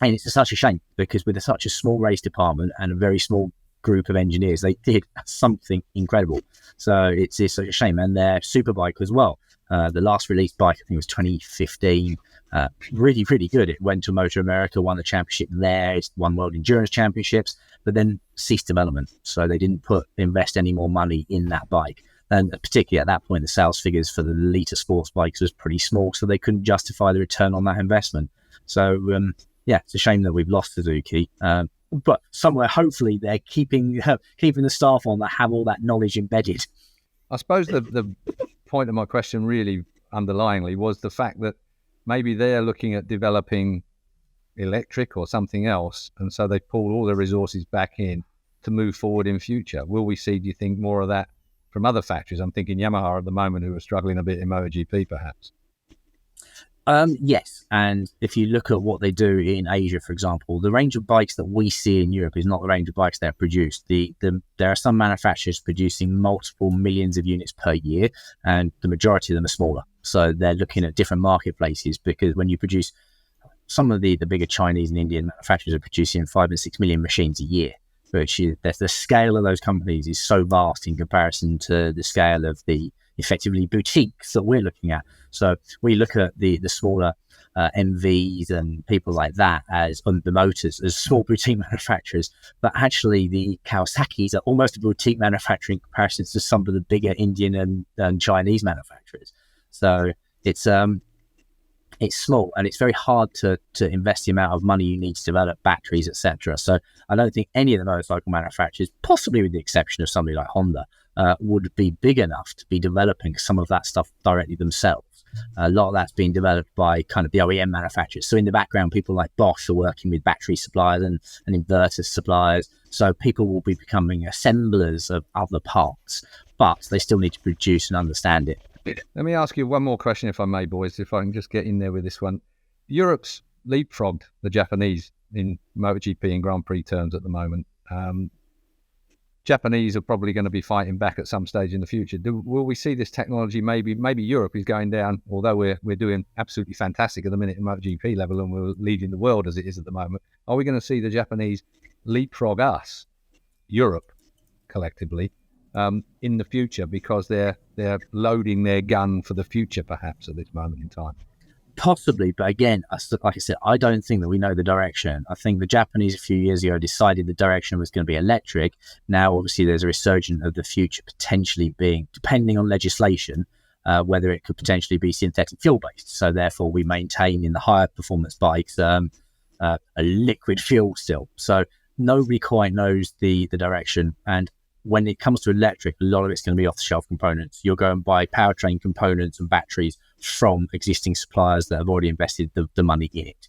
And it's such a shame because with such a small race department and a very small group of engineers, they did something incredible. So it's such a shame. And their superbike as well. The last released bike, I think it was 2015, really, really good. It went to Motor America, won the championship there, it's won World Endurance Championships, but then ceased development. So they didn't invest any more money in that bike. And particularly at that point, the sales figures for the Lita sports bikes was pretty small, so they couldn't justify the return on that investment. So it's a shame that we've lost Suzuki. But somewhere, hopefully, they're keeping the staff on that have all that knowledge embedded. I suppose the point of my question really underlyingly was the fact that maybe they're looking at developing electric or something else, and so they pulled all their resources back in to move forward in future. Will we see, do you think, more of that from other factories? I'm thinking Yamaha at the moment, who are struggling a bit in MotoGP, perhaps. Yes, and if you look at what they do in Asia, for example, the range of bikes that we see in Europe is not the range of bikes they're produced. There are some manufacturers producing multiple millions of units per year, and the majority of them are smaller. So they're looking at different marketplaces, because when you produce, some of the bigger Chinese and Indian manufacturers are producing 5 and 6 million machines a year. Which is, the scale of those companies is so vast in comparison to the scale of the effectively boutiques that we're looking at. So we look at the smaller MVs and people like that as on the motors as small boutique manufacturers, but actually the Kawasaki's are almost a boutique manufacturer in comparison to some of the bigger Indian and Chinese manufacturers. So it's small, and it's very hard to invest the amount of money you need to develop batteries, etc. So I don't think any of the motorcycle manufacturers, possibly with the exception of somebody like Honda, would be big enough to be developing some of that stuff directly themselves. A lot of that's being developed by kind of the OEM manufacturers. So in the background, people like Bosch are working with battery suppliers and inverter suppliers. So people will be becoming assemblers of other parts, but they still need to produce and understand it. Let me ask you one more question, if I may, boys, if I can just get in there with this one. Europe's leapfrogged the Japanese in MotoGP and Grand Prix terms at the moment. Japanese are probably going to be fighting back at some stage in the future. Will we see this technology? Maybe Europe is going down, although we're doing absolutely fantastic at the minute in MotoGP level, and we're leading the world as it is at the moment. Are we going to see the Japanese leapfrog us, Europe, collectively, in the future, because they're loading their gun for the future, perhaps, at this moment in time? Possibly, but again, like I said, I don't think that we know the direction. I think the Japanese a few years ago decided the direction was going to be electric. Now, obviously, there's a resurgence of the future potentially being, depending on legislation, whether it could potentially be synthetic fuel-based. So therefore, we maintain in the higher performance bikes a liquid fuel still. So nobody quite knows the direction. And when it comes to electric, a lot of it's going to be off-the-shelf components. You'll go and buy powertrain components and batteries from existing suppliers that have already invested the money in it.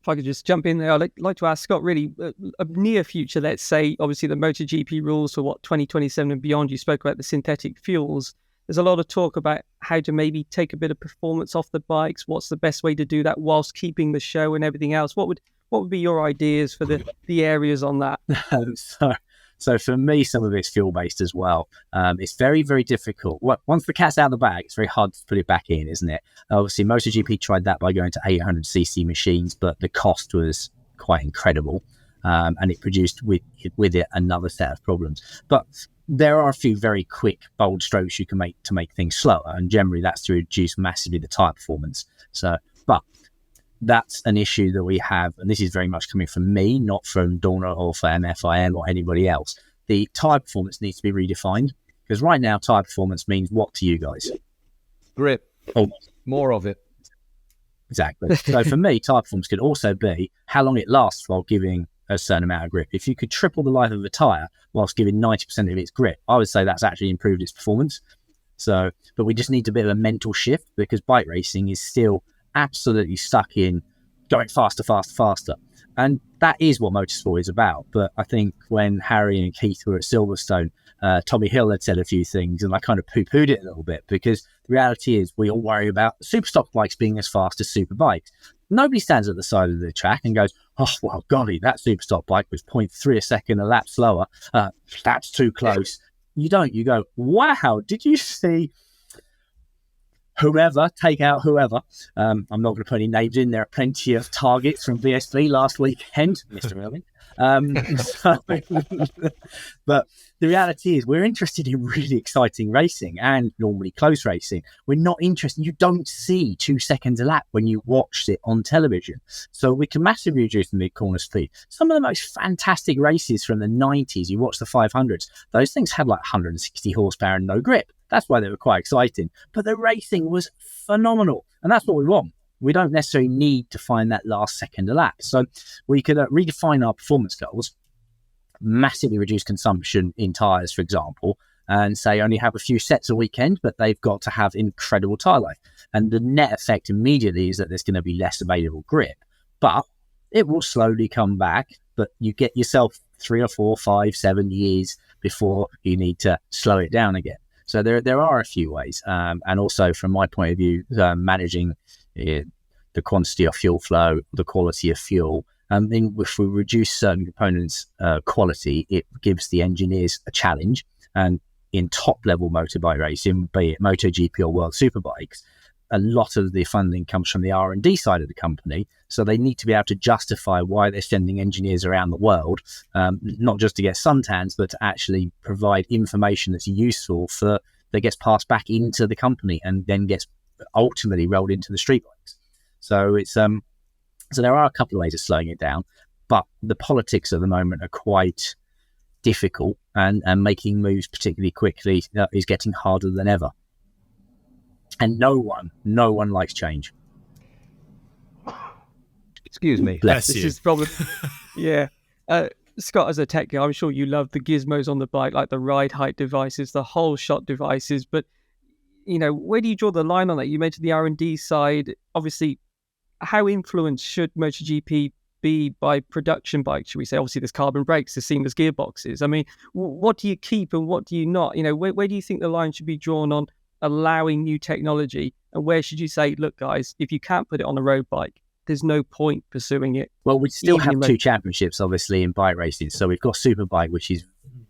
If I could just jump in there, I'd like to ask Scott, really, a near future, let's say, obviously the MotoGP rules for 2027 and beyond. You spoke about the synthetic fuels. There's a lot of talk about how to maybe take a bit of performance off the bikes. What's the best way to do that whilst keeping the show and everything else? What would be your ideas for the areas on that? So for me, some of it's fuel-based as well. It's very, very difficult. Once the cat's out of the bag, it's very hard to put it back in, isn't it? Obviously, MotoGP tried that by going to 800cc machines, but the cost was quite incredible. And it produced with it another set of problems. But there are a few very quick, bold strokes you can make to make things slower. And generally, that's to reduce massively the tyre performance. But that's an issue that we have, and this is very much coming from me, not from Dorna or for MFIM or anybody else. The tyre performance needs to be redefined, because right now tyre performance means what to you guys? Grip. More of it. Exactly. So for me, tyre performance could also be how long it lasts while giving a certain amount of grip. If you could triple the life of a tyre whilst giving 90% of its grip, I would say that's actually improved its performance. So, but we just need a bit of a mental shift, because bike racing is still absolutely stuck in going faster. And that is what motorsport is about. But I think when Harry and Keith were at Silverstone, Tommy Hill had said a few things, and I kind of poo-pooed it a little bit, because the reality is we all worry about super stock bikes being as fast as super bikes. Nobody stands at the side of the track and goes, oh, well, golly, that super stock bike was 0.3 a second a lap slower. That's too close. You don't. You go, wow, did you see whoever, take out whoever. I'm not going to put any names in. There are plenty of targets from VSV last weekend, Mr. Melvin. But the reality is we're interested in really exciting racing and normally close racing. We're not interested. You don't see 2 seconds a lap when you watch it on television. So we can massively reduce the mid-corner speed. Some of the most fantastic races from the 90s, you watch the 500s, those things had like 160 horsepower and no grip. That's why they were quite exciting. But the racing was phenomenal. And that's what we want. We don't necessarily need to find that last second elapsed. So we could redefine our performance goals, massively reduce consumption in tyres, for example, and say only have a few sets a weekend, but they've got to have incredible tyre life. And the net effect immediately is that there's going to be less available grip, but it will slowly come back. But you get yourself 3 or 4, 5, 7 years before you need to slow it down again. So there are a few ways. And also from my point of view, managing the quantity of fuel flow, the quality of fuel. If we reduce certain components' quality, it gives the engineers a challenge. And in top-level motorbike racing, be it MotoGP or World Superbikes, a lot of the funding comes from the R&D side of the company. So they need to be able to justify why they're sending engineers around the world, not just to get suntans, but to actually provide information that's useful that gets passed back into the company and then gets ultimately rolled into the street bikes. So it's so there are a couple of ways of slowing it down, but the politics at the moment are quite difficult, and making moves particularly quickly is getting harder than ever. And no one likes change. Excuse me. Bless This you. is probably, yeah. Scott, as a tech guy, I'm sure you love the gizmos on the bike, like the ride height devices, the whole shot devices. But, where do you draw the line on that? You mentioned the R&D side. Obviously, how influenced should MotoGP be by production bikes, should we say? Obviously, there's carbon brakes, there's seamless gearboxes. I mean, what do you keep and what do you not? Where do you think the line should be drawn on allowing new technology? And where should you say, look, guys, if you can't put it on a road bike, there's no point pursuing it? Well, we still Even have two championships, obviously, in bike racing. So we've got Superbike, which is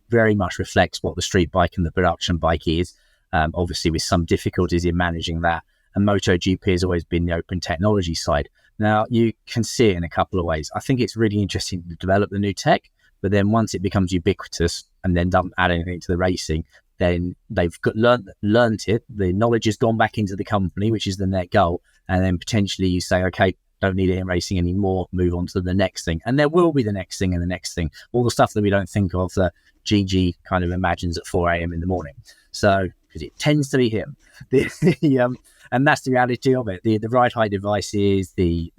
very much reflects what the street bike and the production bike is, obviously with some difficulties in managing that. And MotoGP has always been the open technology side. Now, you can see it in a couple of ways. I think it's really interesting to develop the new tech, but then once it becomes ubiquitous and then don't add anything to the racing, then they've learned it. The knowledge has gone back into the company, which is the net goal. And then potentially you say, okay, don't need it in racing anymore, move on to the next thing. And there will be the next thing and the next thing. All the stuff that we don't think of that GG kind of imagines at 4 a.m. in the morning. So, because it tends to be him. And that's the reality of it. The ride height devices, the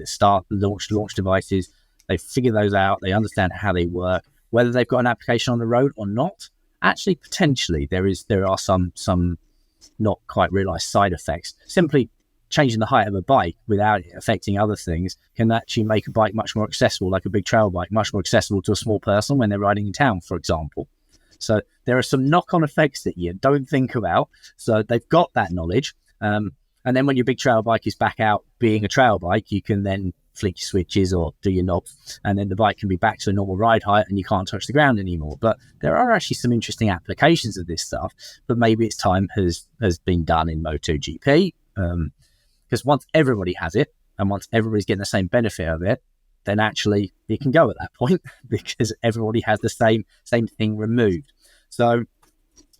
launch devices, they figure those out. They understand how they work. Whether they've got an application on the road or not, actually, potentially, there are some not quite realised side effects. Simply changing the height of a bike without it affecting other things can actually make a bike much more accessible, like a big trail bike, much more accessible to a small person when they're riding in town, for example. So there are some knock-on effects that you don't think about. So they've got that knowledge. And then when your big trail bike is back out being a trail bike, you can then flick your switches or do your knobs, and then the bike can be back to a normal ride height and you can't touch the ground anymore. But there are actually some interesting applications of this stuff, but maybe its time has been done in MotoGP. Because once everybody has it and once everybody's getting the same benefit of it, then actually it can go at that point because everybody has the same thing removed. So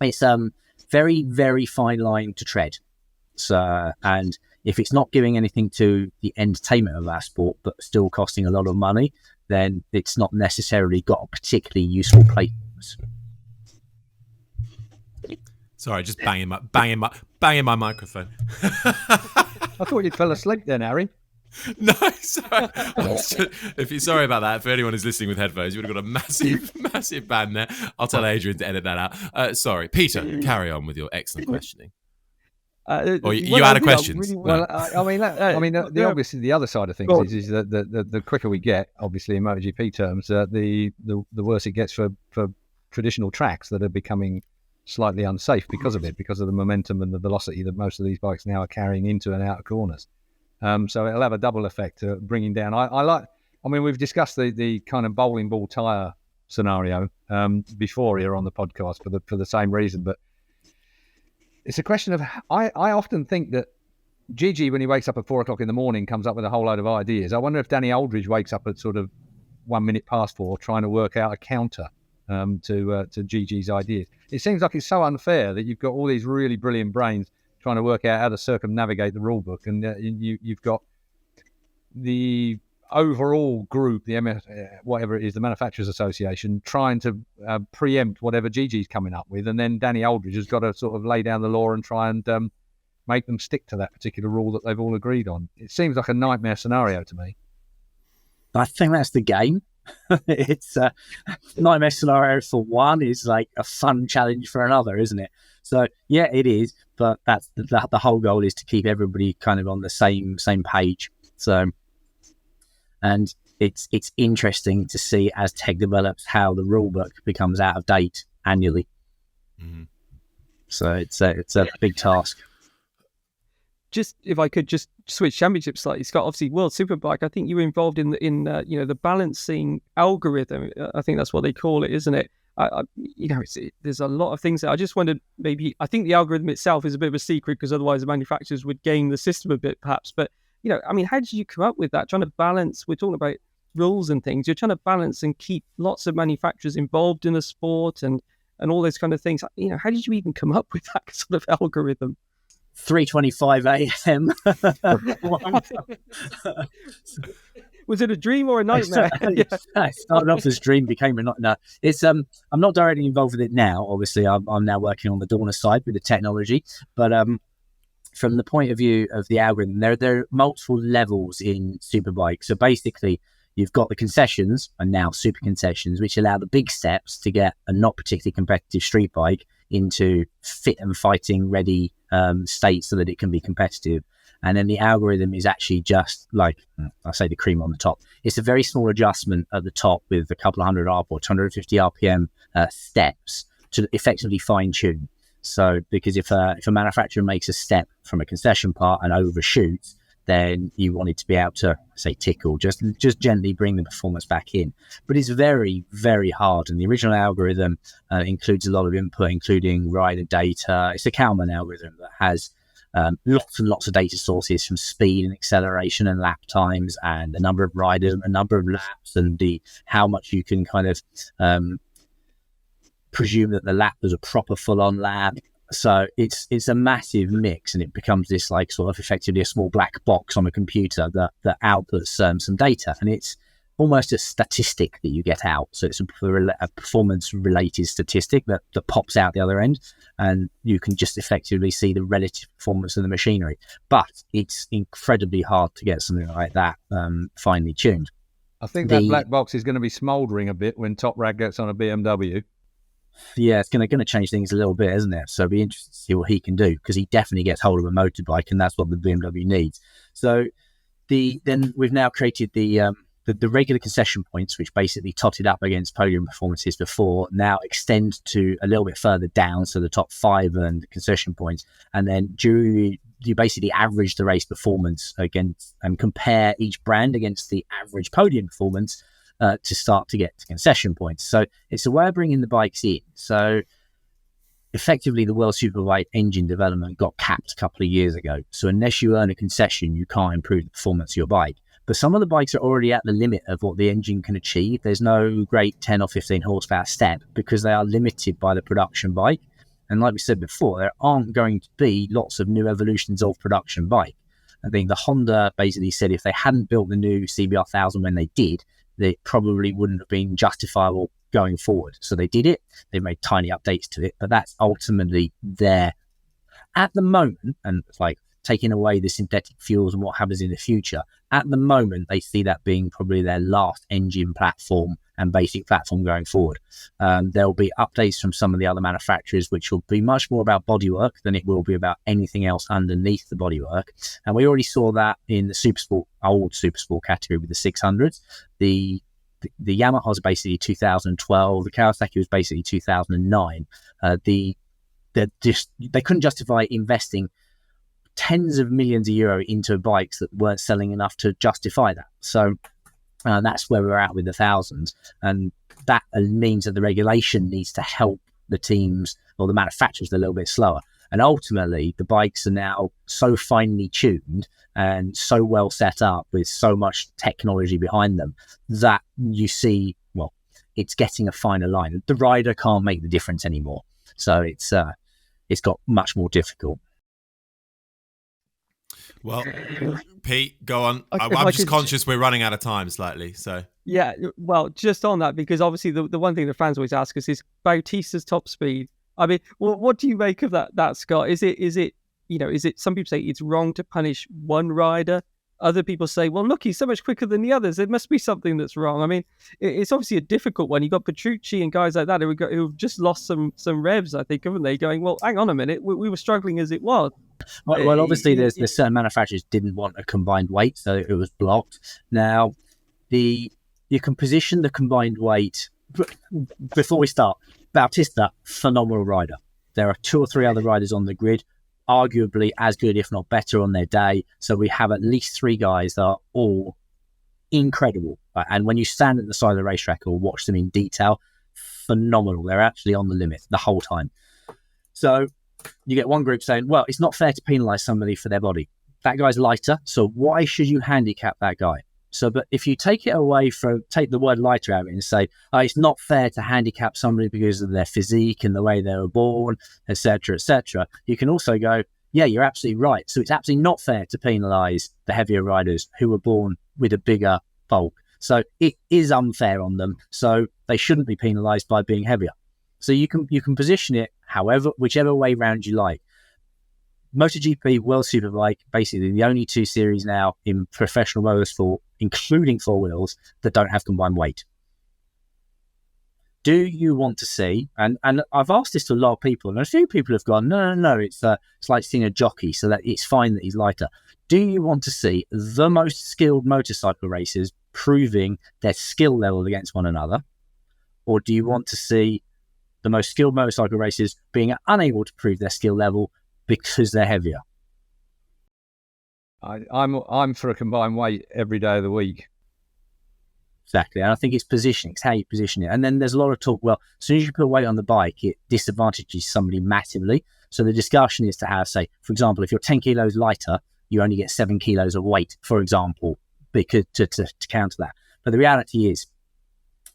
it's very, very fine line to tread. So, and if it's not giving anything to the entertainment of our sport, but still costing a lot of money, then it's not necessarily got a particularly useful place. Sorry, just banging my microphone. I thought you fell asleep then, Harry. No, sorry. Sorry about that. For anyone who's listening with headphones, you would have got a massive ban there. I'll tell Adrian to edit that out. Sorry, Peter, carry on with your excellent questioning. Or you had a question. Really well, no. Obviously the other side of things is that the quicker we get, obviously in MotoGP terms, the worse it gets for traditional tracks that are becoming slightly unsafe because of the momentum and the velocity that most of these bikes now are carrying into and out of corners. So it'll have a double effect, bringing down. We've discussed the kind of bowling ball tyre scenario before here on the podcast for the same reason, but it's a question of, I often think that Gigi, when he wakes up at 4 o'clock in the morning, comes up with a whole load of ideas. I wonder if Danny Aldridge wakes up at sort of 1 minute past 4 trying to work out a counter to Gigi's ideas. It seems like it's so unfair that you've got all these really brilliant brains trying to work out how to circumnavigate the rule book, and you've got the overall group, the whatever it is, the Manufacturers Association, trying to preempt whatever Gigi's coming up with, and then Danny Aldridge has got to sort of lay down the law and try and make them stick to that particular rule that they've all agreed on. It seems like a nightmare scenario to me. I think that's the game. It's a nightmare scenario for one is like a fun challenge for another, isn't it? So yeah, it is, but that's the whole goal is to keep everybody kind of on the same page. So, and it's interesting to see as tech develops how the rule book becomes out of date annually. Mm-hmm. So it's a big task. Just if I could just switch championships slightly, Scott. Obviously, World Superbike. I think you were involved in the balancing algorithm. I think that's what they call it, isn't it? There's a lot of things there. I just wondered, maybe I think the algorithm itself is a bit of a secret because otherwise the manufacturers would game the system a bit, perhaps. But how did you come up with that? Trying to balance. We're talking about rules and things. You're trying to balance and keep lots of manufacturers involved in the sport and all those kind of things. How did you even come up with that sort of algorithm? 3:25 a.m. Was it a dream or a nightmare? It started off as a dream, became a nightmare. It's I'm not directly involved with it now. Obviously, I'm now working on the Dorna side with the technology. But from the point of view of the algorithm, there are multiple levels in Superbike. So basically, you've got the concessions and now super concessions, which allow the big steps to get a not particularly competitive street bike into fit and fighting ready state so that it can be competitive. And then the algorithm is actually just like, I say, the cream on the top. It's a very small adjustment at the top with a couple of hundred or 250 RPM steps to effectively fine tune. So because if a manufacturer makes a step from a concession part and overshoots, then you want it to be able to, say, tickle, just gently bring the performance back in. But it's very, very hard. And the original algorithm includes a lot of input, including rider data. It's a Kalman algorithm that has lots and lots of data sources from speed and acceleration and lap times and the number of riders, a number of laps, and how much you can kind of presume that the lap was a proper full-on lap. So it's a massive mix, and it becomes this like sort of effectively a small black box on a computer that outputs some data, and it's almost a statistic that you get out. So it's a performance-related statistic that pops out the other end, and you can just effectively see the relative performance of the machinery. But it's incredibly hard to get something like that finely tuned. I think that black box is going to be smouldering a bit when Top Rag gets on a BMW. Yeah, it's going to change things a little bit, isn't it? So it'll be interesting to see what he can do, because he definitely gets hold of a motorbike, and that's what the BMW needs. So then we've now created the regular concession points, which basically totted up against podium performances before, now extend to a little bit further down, so the top 5 and the concession points. And then you basically average the race performance against and compare each brand against the average podium performance to start to get to concession points. So it's a way of bringing the bikes in. So effectively, the World Superbike engine development got capped a couple of years ago. So unless you earn a concession, you can't improve the performance of your bike. But some of the bikes are already at the limit of what the engine can achieve. There's no great 10 or 15 horsepower step because they are limited by the production bike. And like we said before, there aren't going to be lots of new evolutions of production bike. I think the Honda basically said if they hadn't built the new CBR 1000 when they did, they probably wouldn't have been justifiable going forward. So they did it. They made tiny updates to it, but that's ultimately there at the moment. And it's like taking away the synthetic fuels and what happens in the future. At the moment, they see that being probably their last engine platform and basic platform going forward. There'll be updates from some of the other manufacturers, which will be much more about bodywork than it will be about anything else underneath the bodywork. And we already saw that in the Supersport, old Supersport category with the 600s. The Yamaha's are basically 2012. The Kawasaki was basically 2009. They couldn't justify investing tens of millions of euro into bikes that weren't selling enough to justify that. So that's where we're at with the thousands, and that means that the regulation needs to help the teams or the manufacturers a little bit slower. And ultimately, the bikes are now so finely tuned and so well set up with so much technology behind them that you see, well, it's getting a finer line. The rider can't make the difference anymore, so it's got much more difficult. Well, Pete, go on. If I'm I just could- conscious we're running out of time slightly. So Yeah, well, just on that, because obviously the one thing the fans always ask us is Bautista's top speed. I mean, what do you make of that, Scott? Is it some people say it's wrong to punish one rider. Other people say, well, look, he's so much quicker than the others. There must be something that's wrong. I mean, it's obviously a difficult one. You got Petrucci and guys like that who've just lost some revs, I think, haven't they? Going, well, hang on a minute, we were struggling as it was. Well, obviously, there's certain manufacturers didn't want a combined weight, so it was blocked. Now, you can position the combined weight. Before we start, Bautista, phenomenal rider. There are 2 or 3 other riders on the grid, arguably as good, if not better, on their day. So we have at least 3 guys that are all incredible. And when you stand at the side of the racetrack or watch them in detail, phenomenal. They're actually on the limit the whole time. So you get one group saying, well, it's not fair to penalise somebody for their body. That guy's lighter, so why should you handicap that guy? So, but if you take the word lighter out of it and say, oh, it's not fair to handicap somebody because of their physique and the way they were born, etc., you can also go, yeah, you're absolutely right. So it's absolutely not fair to penalise the heavier riders who were born with a bigger bulk. So it is unfair on them. So they shouldn't be penalised by being heavier. So you can position it whichever way round you like. MotoGP, World Superbike, basically the only 2 series now in professional motorsport, including 4 wheels, that don't have combined weight. Do you want to see, and I've asked this to a lot of people, and a few people have gone, no, it's like seeing a jockey, so that it's fine that he's lighter. Do you want to see the most skilled motorcycle racers proving their skill level against one another? Or do you want to see the most skilled motorcycle racers being unable to prove their skill level because they're heavier? I'm for a combined weight every day of the week. Exactly. And I think it's positioning. It's how you position it. And then there's a lot of talk, well, as soon as you put weight on the bike, it disadvantages somebody massively. So the discussion is to have, say, for example, if you're 10 kilos lighter, you only get 7 kilos of weight, for example, because to counter that. But the reality is,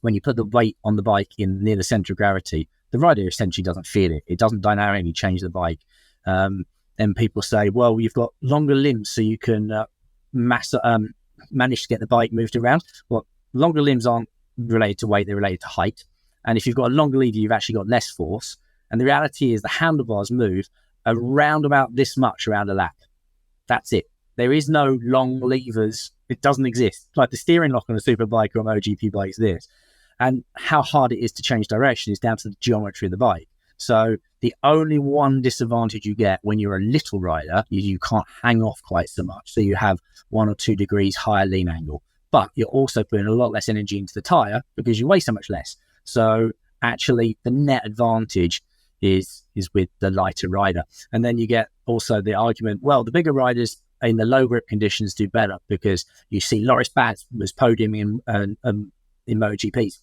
when you put the weight on the bike near the center of gravity, the rider essentially doesn't feel it. It doesn't dynamically change the bike. Then people say, well, you've got longer limbs, so you can manage to get the bike moved around. Well, longer limbs aren't related to weight, they're related to height. And if you've got a longer lever, you've actually got less force. And the reality is the handlebars move around about this much around a lap. That's it. There is no long levers. It doesn't exist. Like the steering lock on a superbike or a MotoGP bike is this. And how hard it is to change direction is down to the geometry of the bike. So the only one disadvantage you get when you're a little rider is you can't hang off quite so much. So you have 1 or 2 degrees higher lean angle. But you're also putting a lot less energy into the tyre because you weigh so much less. So actually the net advantage is with the lighter rider. And then you get also the argument, well, the bigger riders in the low grip conditions do better because you see Loris Baz was podiuming in MotoGPs.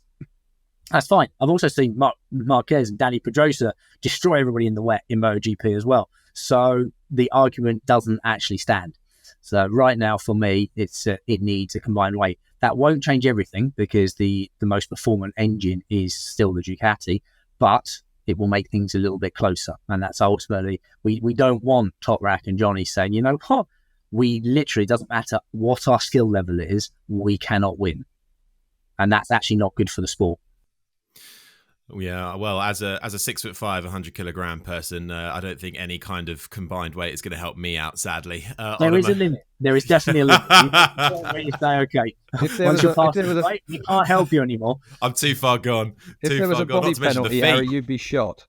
That's fine. I've also seen Marquez and Dani Pedrosa destroy everybody in the wet in MotoGP as well. So the argument doesn't actually stand. So right now, for me, it needs a combined weight. That won't change everything because the most performant engine is still the Ducati, but it will make things a little bit closer. And that's ultimately, we don't want Top Rack and Johnny saying, you know what, we literally, doesn't matter what our skill level is, we cannot win. And that's actually not good for the sport. Yeah, well, as a 6'5", 100-kilogram person, I don't think any kind of combined weight is going to help me out. Sadly, there is a limit. There is definitely a limit. You say, okay, once you're past the weight, we can't help you anymore. I'm too far gone. If there was a body penalty, Harry, you'd be shot.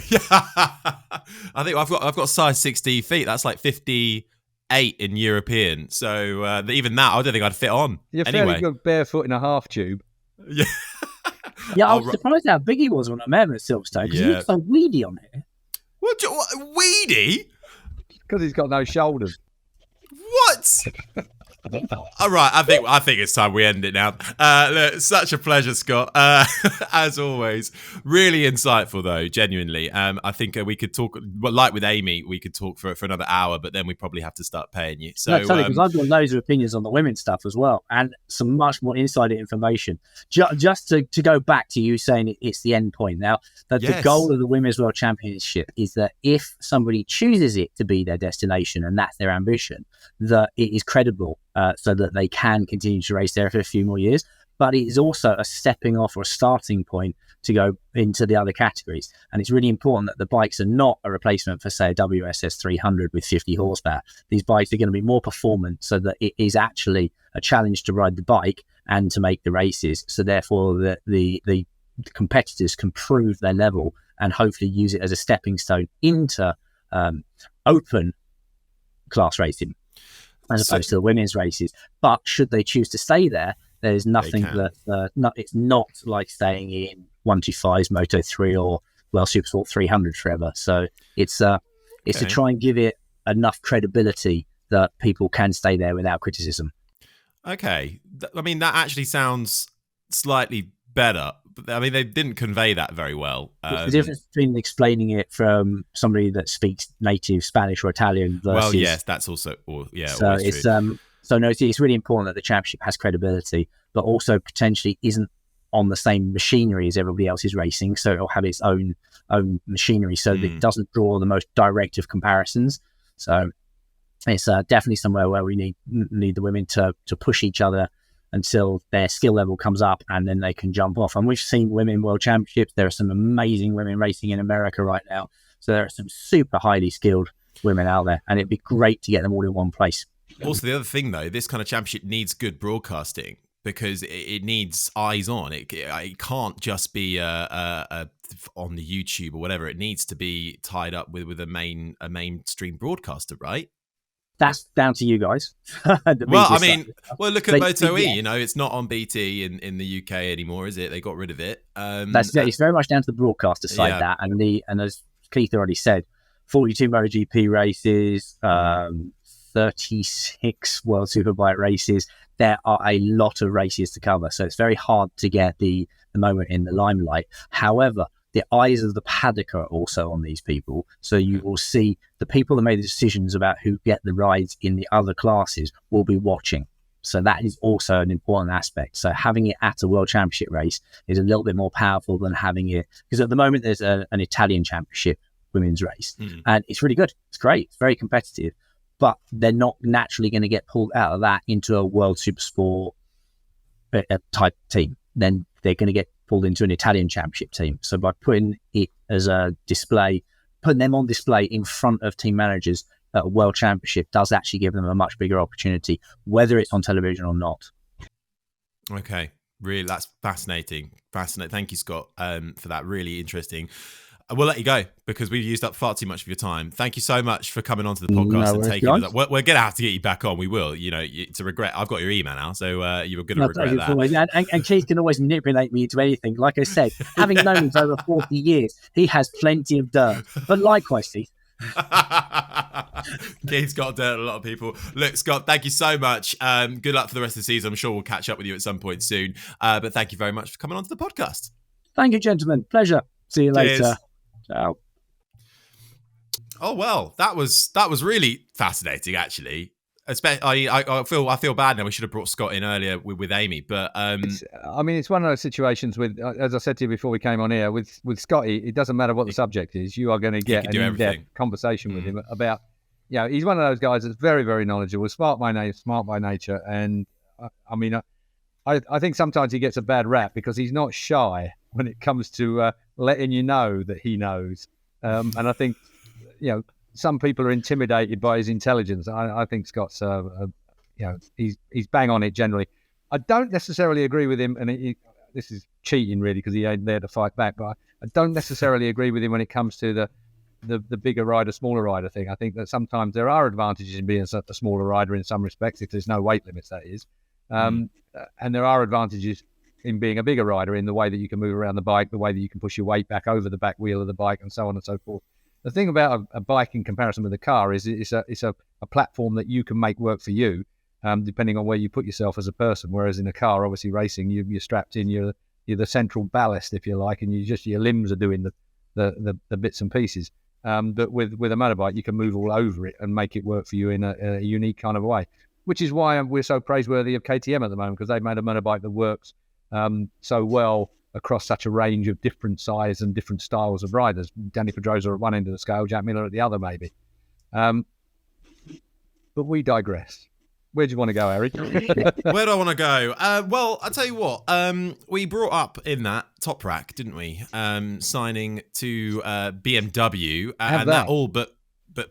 Yeah, I think I've got size 60 feet. That's like 58 in European. So even that, I don't think I'd fit on. You're anyway. fairly good barefoot in a half tube. Yeah. Yeah, I was surprised how big he was when I met him at Silverstone because he looks so weedy on here. What weedy? Because he's got no shoulders. What? All right, I think it's time we end it now. Look, such a pleasure, Scott. As always, really insightful though, genuinely. I think we could talk, well, like with Amy, we could talk for another hour, but then we probably have to start paying you. So, because I've got loads of opinions on the women's stuff as well, and some much more insider information. Just to go back to you saying it's the end point now, that the goal of the Women's World Championship is that if somebody chooses it to be their destination and that's their ambition, that it is credible, so that they can continue to race there for a few more years. But it is also a stepping off or a starting point to go into the other categories. And it's really important that the bikes are not a replacement for, say, a WSS 300 with 50 horsepower. These bikes are going to be more performant, so that it is actually a challenge to ride the bike and to make the races. So therefore, the competitors can prove their level and hopefully use it as a stepping stone into open class racing, as opposed to the women's races. But should they choose to stay there, there's nothing that it's not like staying in 125's Moto3 or World Supersport 300 forever. So it's to try and give it enough credibility that people can stay there without criticism. Okay, I mean, that actually sounds slightly better. I mean, they didn't convey that very well. It's the difference between explaining it from somebody that speaks native Spanish or Italian versus... Well, yes, that's also... So it's true. It's really important that the championship has credibility, but also potentially isn't on the same machinery as everybody else is racing. So it'll have its own machinery, so that it doesn't draw the most direct of comparisons. So it's definitely somewhere where we need the women to push each other until their skill level comes up, and then they can jump off. And we've seen women world championships. There are some amazing women racing in America right now. So there are some super highly skilled women out there, and it'd be great to get them all in one place. Also, the other thing, though, this kind of championship needs good broadcasting, because it needs eyes on. It can't just be on the YouTube or whatever. It needs to be tied up with a mainstream broadcaster, right? That's down to you guys. Well, I mean, look at MotoE. You know, it's not on BT in the UK anymore, is it? They got rid of it. It's very much down to the broadcaster side, that, and as Keith already said, 42 MotoGP races, 36 World Superbike races. There are a lot of races to cover, so it's very hard to get the moment in the limelight. However, the eyes of the paddock are also on these people, so you will see the people that made the decisions about who get the rides in the other classes will be watching. So that is also an important aspect. So having it at a World Championship race is a little bit more powerful than having it, because at the moment there's an Italian Championship women's race, and it's really good. It's great. It's very competitive, but they're not naturally going to get pulled out of that into a World Supersport type team. Then they're going to get pulled into an Italian Championship team. So by putting it as a display, putting them on display in front of team managers at a World Championship does actually give them a much bigger opportunity, whether it's on television or not. Okay, really, that's fascinating. Thank you, Scott, for that. Really interesting. We'll let you go because we've used up far too much of your time. Thank you so much for coming onto the podcast and taking us. We're going to have to get you back on. We will. You know, it's a regret. I've got your email now, so you were going to regret that. And Keith can always manipulate me into anything. Like I said, having known him for over 40 years, he has plenty of dirt. But likewise, Keith. Keith's got dirt on a lot of people. Look, Scott, thank you so much. Good luck for the rest of the season. I'm sure we'll catch up with you at some point soon. But thank you very much for coming onto the podcast. Thank you, gentlemen. Pleasure. See you later. Ciao. Oh well, that was really fascinating, actually. I feel bad now. We should have brought Scott in earlier with Amy, but it's one of those situations with, as I said to you before we came on here, with Scotty, it doesn't matter what the subject is, you are going to get an in-depth conversation with him about. He's one of those guys that's very, very knowledgeable, smart by nature, and I think sometimes he gets a bad rap because he's not shy when it comes to letting you know that he knows. And I think, some people are intimidated by his intelligence. I think Scott's, he's bang on it generally. I don't necessarily agree with him, and this is cheating really because he ain't there to fight back. But I don't necessarily agree with him when it comes to the bigger rider, smaller rider thing. I think that sometimes there are advantages in being a smaller rider in some respects, if there's no weight limits, that is. And there are advantages in being a bigger rider in the way that you can move around the bike, the way that you can push your weight back over the back wheel of the bike, and so on and so forth. The thing about a bike in comparison with a car is it's a platform that you can make work for you. depending on where you put yourself as a person. Whereas in a car, obviously racing, you're strapped in, you're the central ballast, if you like, and your limbs are doing the bits and pieces. But with a motorbike, you can move all over it and make it work for you in a unique kind of way, which is why we're so praiseworthy of KTM at the moment, because they've made a motorbike that works so well across such a range of different size and different styles of riders. Danny Pedrosa at one end of the scale, Jack Miller at the other, maybe. But we digress. Where do you want to go, Eric? Where do I want to go? Well, I'll tell you what. We brought up in that Top Rack, didn't we? Signing to BMW, and that all but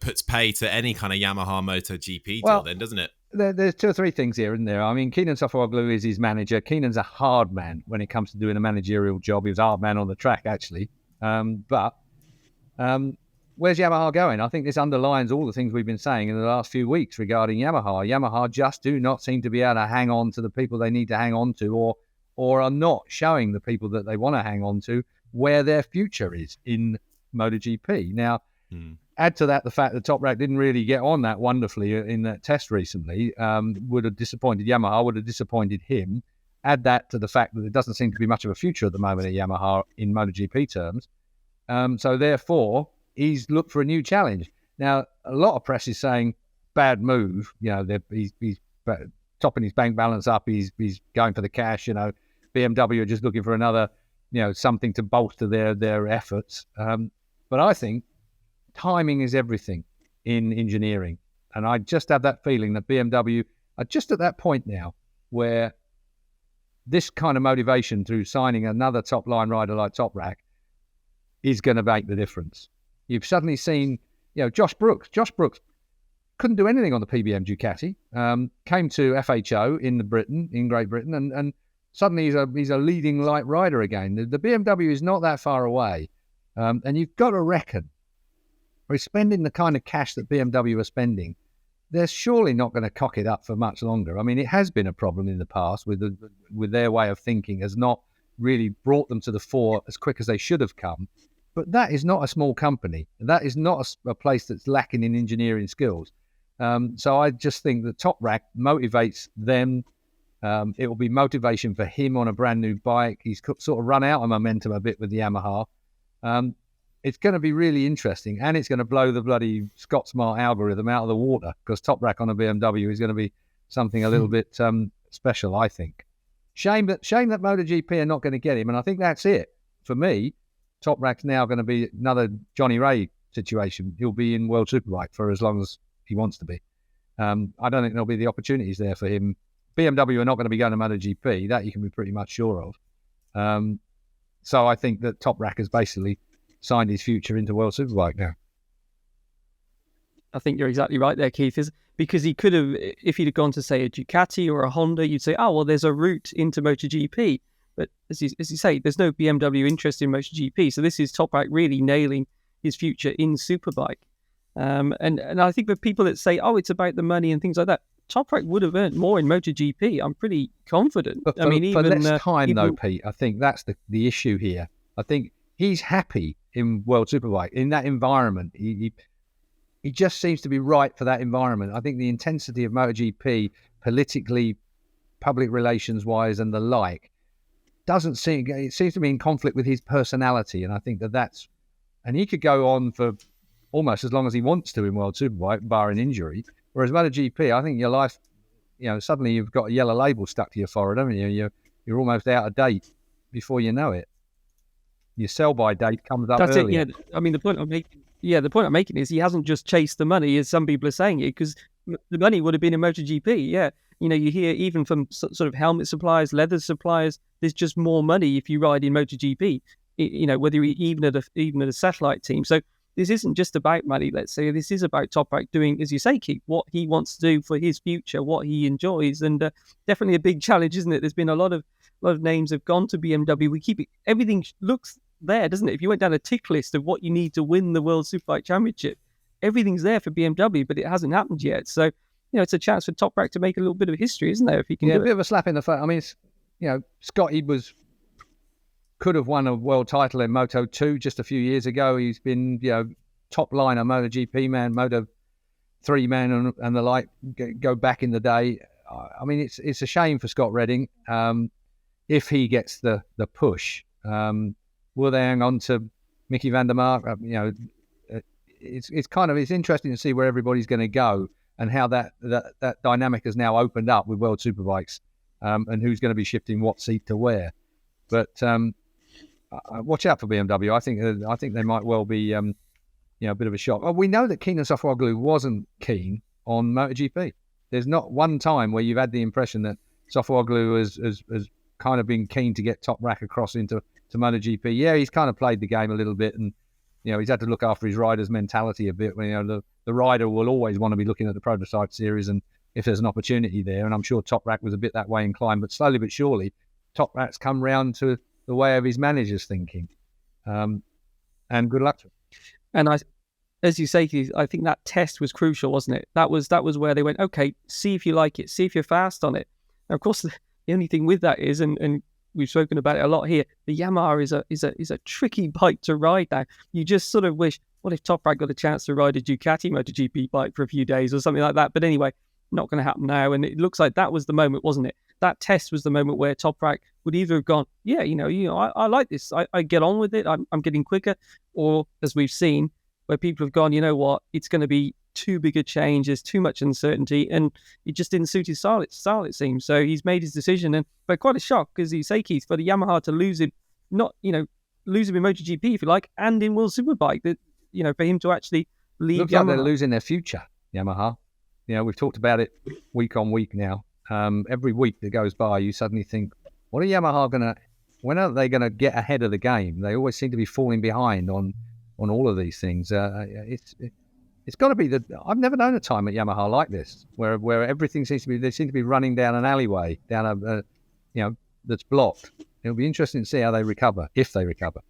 puts pay to any kind of Yamaha MotoGP deal, then, doesn't it? There's two or three things here, isn't there? I mean, Keenan Sofuoglu is his manager. Keenan's a hard man when it comes to doing a managerial job. He was a hard man on the track, actually. But where's Yamaha going? I think this underlines all the things we've been saying in the last few weeks regarding Yamaha. Yamaha just do not seem to be able to hang on to the people they need to hang on to, or are not showing the people that they want to hang on to where their future is in MotoGP. Now, add to that the fact that Top Rack didn't really get on that wonderfully in that test recently, would have disappointed Yamaha, would have disappointed him. Add that to the fact that there doesn't seem to be much of a future at the moment at Yamaha in MotoGP terms. So therefore, he's looked for a new challenge. Now, a lot of press is saying bad move. He's topping his bank balance up. He's going for the cash. BMW are just looking for another, something to bolster their efforts. But I think timing is everything in engineering. And I just have that feeling that BMW are just at that point now where this kind of motivation through signing another top-line rider like Top Rack is going to make the difference. You've suddenly seen, Josh Brooks. Josh Brooks couldn't do anything on the PBM Ducati. Came to FHO in Great Britain, and suddenly he's a leading light rider again. The BMW is not that far away, and you've got to reckon, we're spending the kind of cash that BMW are spending, they're surely not going to cock it up for much longer. I mean, it has been a problem in the past with their way of thinking has not really brought them to the fore as quick as they should have come. But that is not a small company. That is not a place that's lacking in engineering skills. So I just think that Top Rack motivates them. It will be motivation for him on a brand new bike. He's sort of run out of momentum a bit with the Yamaha. It's going to be really interesting, and it's going to blow the bloody Scott Smart algorithm out of the water, because Top Rack on a BMW is going to be something a little bit special, I think. Shame that MotoGP are not going to get him, and I think that's it. For me, Top Rack's now going to be another Johnny Ray situation. He'll be in World Superbike for as long as he wants to be. I don't think there'll be the opportunities there for him. BMW are not going to be going to MotoGP. That you can be pretty much sure of. So I think that Top Rack has basically signed his future into World Superbike now. I think you're exactly right there, Keith, is because he could have, if he'd have gone to, say, a Ducati or a Honda, you'd say, oh, well, there's a route into MotoGP. But as you say, there's no BMW interest in MotoGP. So this is Top Rack really nailing his future in Superbike. And I think the people that say, oh, it's about the money and things like that, Top Rack would have earned more in MotoGP. I'm pretty confident. But for less time, though, Pete, I think that's the issue here. I think he's happy in World Superbike, in that environment. He just seems to be right for that environment. I think the intensity of MotoGP, politically, public relations-wise and the like, it seems to be in conflict with his personality. And I think that's, and he could go on for almost as long as he wants to in World Superbike, barring injury. Whereas MotoGP, I think your life, suddenly you've got a yellow label stuck to your forehead, haven't you? You're almost out of date before you know it. Your sell-by date comes up That's earlier. it, yeah. I mean, the point I'm making is he hasn't just chased the money, as some people are saying it, because the money would have been in MotoGP, yeah. You hear even from sort of helmet suppliers, leather suppliers, there's just more money if you ride in MotoGP, whether you're even at a satellite team. So this isn't just about money, let's say. This is about Top Rack doing, as you say, Keith, what he wants to do for his future, what he enjoys, and definitely a big challenge, isn't it? There's been a lot of names have gone to BMW. Everything looks there, doesn't it? If you went down a tick list of what you need to win the World Superbike Championship, everything's there for BMW, but it hasn't happened yet. So, it's a chance for Top Rack to make a little bit of history, isn't there? If he can do a bit of a slap in the face. I mean, Scotty could have won a world title in Moto2 just a few years ago. He's been, top liner MotoGP man, Moto3 man, and the like. Go back in the day. I mean, it's a shame for Scott Redding. If he gets the push, will they hang on to Mickey van der Mark? It's interesting to see where everybody's going to go and how that dynamic has now opened up with World Superbikes, and who's going to be shifting what seat to where. But watch out for BMW. I think they might well be a bit of a shock. We know that Keenan Sofuoglu wasn't keen on MotoGP. There's not one time where you've had the impression that Sofuoglu has kind of been keen to get Top Rack across into MotoGP. Yeah, he's kind of played the game a little bit, and he's had to look after his rider's mentality a bit. The rider will always want to be looking at the prototype series, and if there's an opportunity there, and I'm sure Top Rack was a bit that way inclined, but slowly but surely, Top Rack's come round to the way of his manager's thinking. And good luck to him. And as you say, Keith, I think that test was crucial, wasn't it? That was where they went, okay, see if you like it, see if you're fast on it. Now, of course, the only thing with that is, and we've spoken about it a lot here, the Yamaha is a tricky bike to ride now. You just sort of wish, what if Top Rack got a chance to ride a Ducati MotoGP bike for a few days or something like that? But anyway, not going to happen now. And it looks like that was the moment, wasn't it? That test was the moment where Top Rack would either have gone, yeah, I like this. I get on with it. I'm getting quicker. Or, as we've seen, where people have gone, you know what, it's going to be too big a change, there's too much uncertainty, and it just didn't suit his style, it seems. So he's made his decision, but quite a shock, because you say, Keith, for the Yamaha to lose him, lose him in MotoGP, if you like, and in World Superbike, that for him to actually leave looks Yamaha. Like they're losing their future, Yamaha. We've talked about it week on week now. Every week that goes by, you suddenly think, what are Yamaha when are they gonna get ahead of the game? They always seem to be falling behind on all of these things. It's got to be I've never known a time at Yamaha like this, where everything seems to be running down an alleyway, down that's blocked. It'll be interesting to see how they recover, if they recover.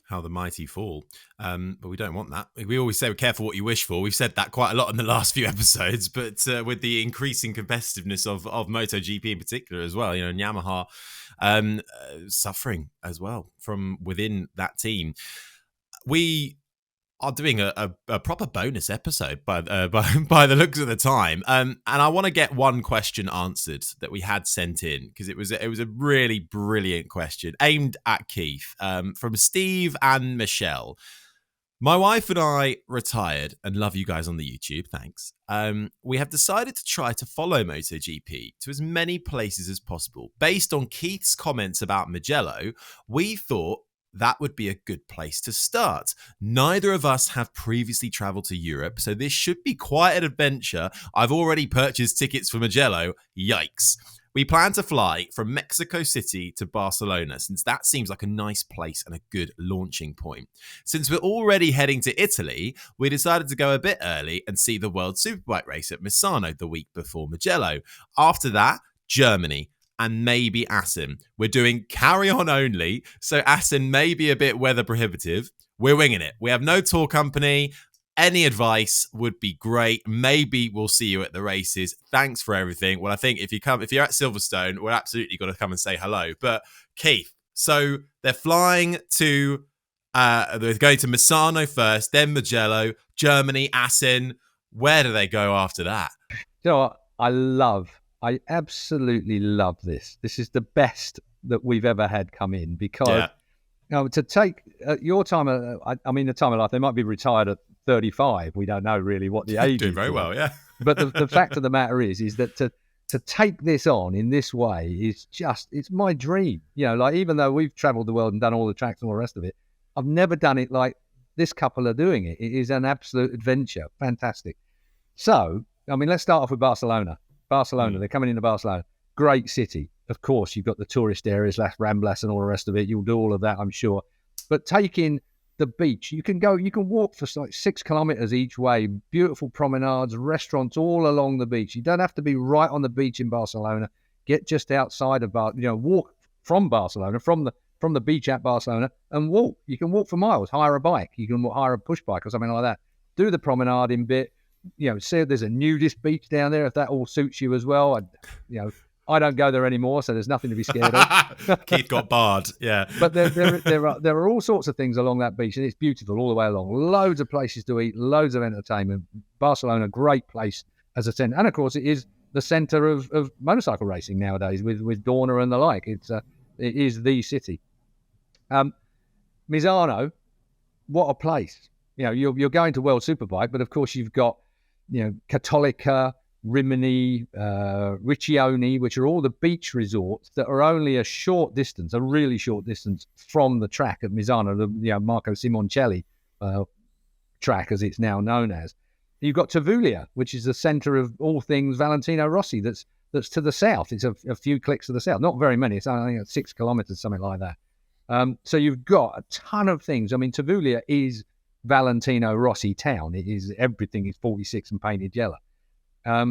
How the mighty fall. But we don't want that. We always say, be careful what you wish for. We've said that quite a lot in the last few episodes, but with the increasing competitiveness of MotoGP in particular as well, and Yamaha suffering as well from within that team. We are doing a proper bonus episode by the looks of the time, and I want to get one question answered that we had sent in, because it was a really brilliant question aimed at Keith, from Steve and Michelle. My wife and I retired, and love you guys on the YouTube, thanks. We have decided to try to follow MotoGP to as many places as possible. Based on Keith's comments about Mugello, we thought that would be a good place to start. Neither of us have previously traveled to Europe, so this should be quite an adventure. I've already purchased tickets for Mugello. Yikes. We plan to fly from Mexico City to Barcelona, since that seems like a nice place and a good launching point. Since we're already heading to Italy, we decided to go a bit early and see the World Superbike race at Misano the week before Mugello. After that, Germany, and maybe Assen. We're doing carry-on only, so Assen may be a bit weather prohibitive. We're winging it. We have no tour company. Any advice would be great. Maybe we'll see you at the races. Thanks for everything. Well, I think if you're at Silverstone, we're absolutely got to come and say hello. But Keith, so they're flying to, they're going to Misano first, then Mugello, Germany, Assen. Where do they go after that? You know what? I absolutely love this. This is the best that we've ever had come in, because to take your time, the time of life, they might be retired at 35. We don't know really what the age is. Doing very well, yeah. But the fact of the matter is that to take this on in this way is it's my dream. Even though we've traveled the world and done all the tracks and all the rest of it, I've never done it like this couple are doing it. It is an absolute adventure. Fantastic. So, let's start off with Barcelona. They're coming into Barcelona. Great city. Of course, you've got the tourist areas, Las Ramblas and all the rest of it. You'll do all of that, I'm sure. But taking the beach, you can walk for like 6 kilometers each way. Beautiful promenades, restaurants all along the beach. You don't have to be right on the beach in Barcelona. Get just outside of walk from Barcelona, from the beach at Barcelona, and walk. You can walk for miles. Hire a bike. You can hire a push bike or something like that. Do the promenade in bit. See if there's a nudist beach down there, if that all suits you as well. I don't go there anymore, so there's nothing to be scared of. Keith got barred, yeah. But there are all sorts of things along that beach, and it's beautiful all the way along. Loads of places to eat, loads of entertainment. Barcelona, great place as a centre. And of course, it is the centre of motorcycle racing nowadays with Dorna and the like. It is the city. Misano, what a place. You're going to World Superbike, but of course you've got, Cattolica, Rimini, Riccione, which are all the beach resorts that are only a really short distance from the track at Misano, the Marco Simoncelli track, as it's now known as. You've got Tavullia, which is the centre of all things Valentino Rossi. That's to the south. It's a few clicks to the south, not very many. It's only 6 kilometres, something like that. So you've got a ton of things. I mean, Tavullia is Valentino Rossi town. Everything is 46 and painted yellow.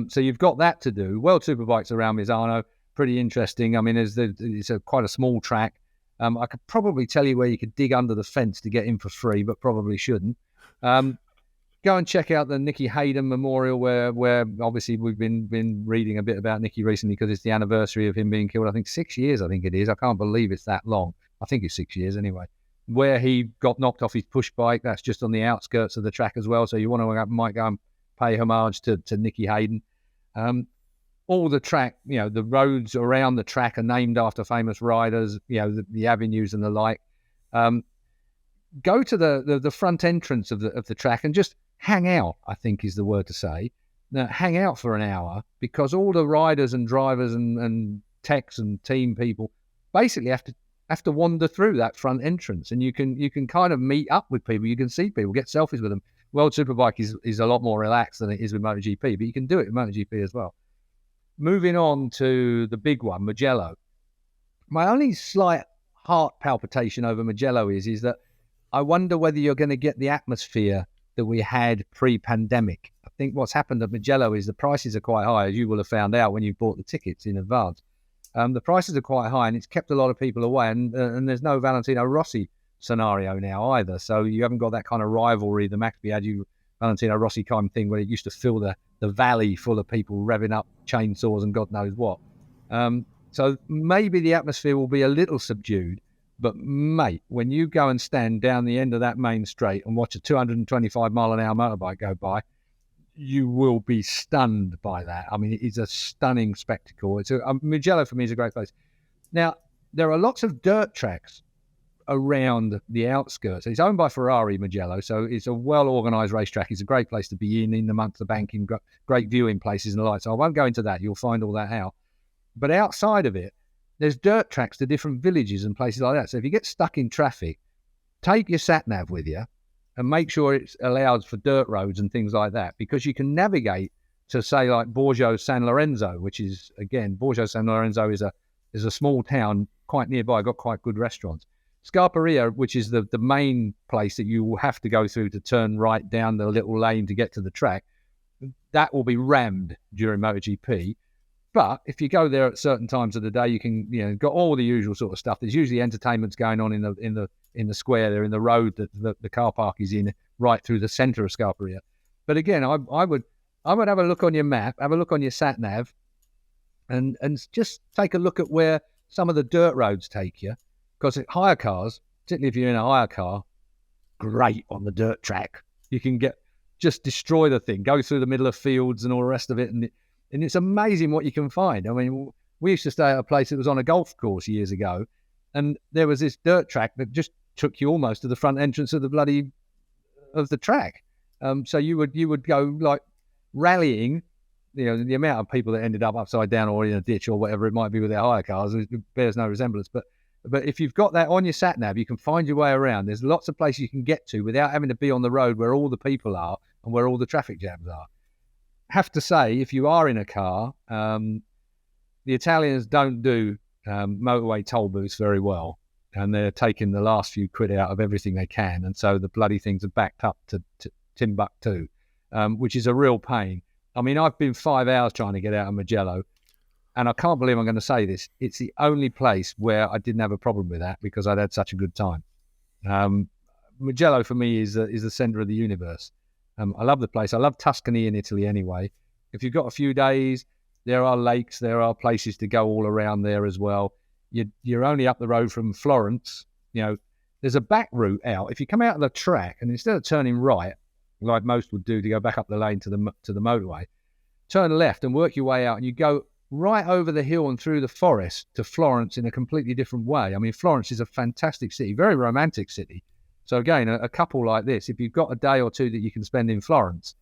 So you've got that to do. World Superbikes around Misano, pretty interesting. I mean, it's quite a small track. I could probably tell you where you could dig under the fence to get in for free, but probably shouldn't. Go and check out the Nicky Hayden Memorial, where obviously we've been reading a bit about Nicky recently because it's the anniversary of him being killed. I think 6 years, I think it is. I can't believe it's that long. I think it's 6 years anyway. Where he got knocked off his push bike, that's just on the outskirts of the track as well. So you might go and pay homage to Nicky Hayden. All the track, the roads around the track are named after famous riders, the avenues and the like. Go to the front entrance of the track and just hang out, I think is the word to say. Now, hang out for an hour, because all the riders and drivers and techs and team people basically have to wander through that front entrance, and you can kind of meet up with people. You can see people, get selfies with them. World Superbike is a lot more relaxed than it is with MotoGP, but you can do it with MotoGP as well. Moving on to the big one, Mugello. My only slight heart palpitation over Mugello is that I wonder whether you're going to get the atmosphere that we had pre-pandemic. I think what's happened at Mugello is the prices are quite high, as you will have found out when you bought the tickets in advance. The prices are quite high, and it's kept a lot of people away, and there's no Valentino Rossi scenario now either, so you haven't got that kind of rivalry, the Max Biaggi Valentino Rossi kind of thing, where it used to fill the valley full of people revving up chainsaws and God knows what. So maybe the atmosphere will be a little subdued, but mate, when you go and stand down the end of that main straight and watch a 225 mile an hour motorbike go by, you will be stunned by that. I mean, it is a stunning spectacle. Mugello for me is a great place. Now, there are lots of dirt tracks around the outskirts. It's owned by Ferrari, Mugello, so it's a well-organised racetrack. It's a great place to be in amongst the banking, great viewing places and the like. So I won't go into that. You'll find all that out. But outside of it, there's dirt tracks to different villages and places like that. So if you get stuck in traffic, take your sat-nav with you and make sure it's allowed for dirt roads and things like that, because you can navigate to, say, like Borgo San Lorenzo, which is, again, Borgo San Lorenzo is a small town quite nearby, got quite good restaurants. Scarperia, which is the main place that you will have to go through to turn right down the little lane to get to the track, that will be rammed during MotoGP. But if you go there at certain times of the day, you can, got all the usual sort of stuff. There's usually entertainments going on in the square there, in the road that the car park is in, right through the centre of Scarperia. But again, I would have a look on your map, have a look on your sat nav, and just take a look at where some of the dirt roads take you. Because hire cars, particularly if you're in a hire car, great on the dirt track. You can just destroy the thing, go through the middle of fields and all the rest of it, and it's amazing what you can find. I mean, we used to stay at a place that was on a golf course years ago, and there was this dirt track that just took you almost to the front entrance of the track. So you would go like rallying. The amount of people that ended up upside down or in a ditch or whatever it might be with their hire cars, it bears no resemblance. But if you've got that on your sat nav, you can find your way around. There's lots of places you can get to without having to be on the road where all the people are and where all the traffic jams are. Have to say, if you are in a car, the Italians don't do motorway toll booths very well, and they're taking the last few quid out of everything they can, and so the bloody things are backed up to Timbuktu, which is a real pain. I mean, I've been 5 hours trying to get out of Mugello, and I can't believe I'm going to say this. It's the only place where I didn't have a problem with that because I'd had such a good time. Mugello for me is the centre of the universe. I love the place. I love Tuscany in Italy anyway. If you've got a few days, there are lakes, there are places to go all around there as well. You're only up the road from Florence. There's a back route out. If you come out of the track and instead of turning right, like most would do to go back up the lane to the motorway, turn left and work your way out, and you go right over the hill and through the forest to Florence in a completely different way. I mean, Florence is a fantastic city, very romantic city. So again, a couple like this, if you've got a day or two that you can spend in Florence,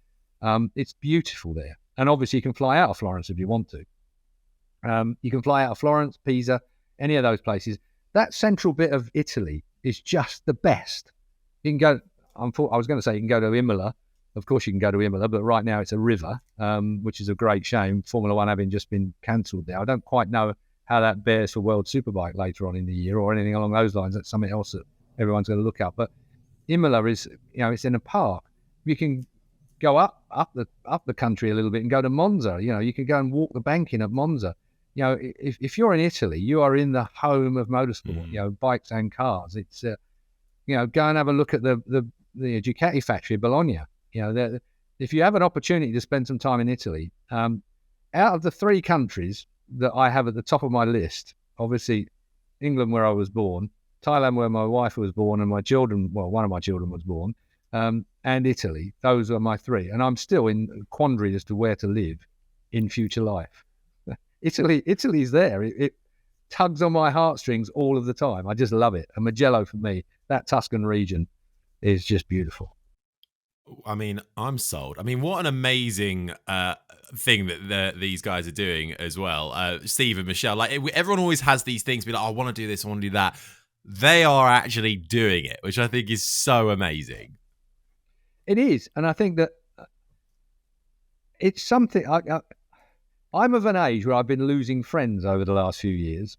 it's beautiful there. And obviously you can fly out of Florence if you want to. You can fly out of Florence, Pisa, any of those places. That central bit of Italy is just the best. You can go, I was going to say you can go to Imola. Of course you can go to Imola, but right now it's a river, which is a great shame. Formula One having just been cancelled there. I don't quite know how that bears for World Superbike later on in the year or anything along those lines. That's something else that everyone's going to look up. But Imola is, it's in a park. You can go up the country a little bit and go to Monza. You can go and walk the banking at Monza. If you're in Italy, you are in the home of motorsport. Bikes and cars. It's go and have a look at the Ducati factory at Bologna. If you have an opportunity to spend some time in Italy, out of the 3 countries that I have at the top of my list, obviously England, where I was born, Thailand, where my wife was born, and my children, well, one of my children was born, and Italy. Those are my 3. And I'm still in a quandary as to where to live in future life. Italy's there. It tugs on my heartstrings all of the time. I just love it. And Mugello, for me, that Tuscan region is just beautiful. I mean, I'm sold. I mean, what an amazing thing that these guys are doing as well. Steve and Michelle, like everyone always has these things, be like, I want to do this, I want to do that. They are actually doing it, which I think is so amazing. It is. And I think that it's something, I'm of an age where I've been losing friends over the last few years,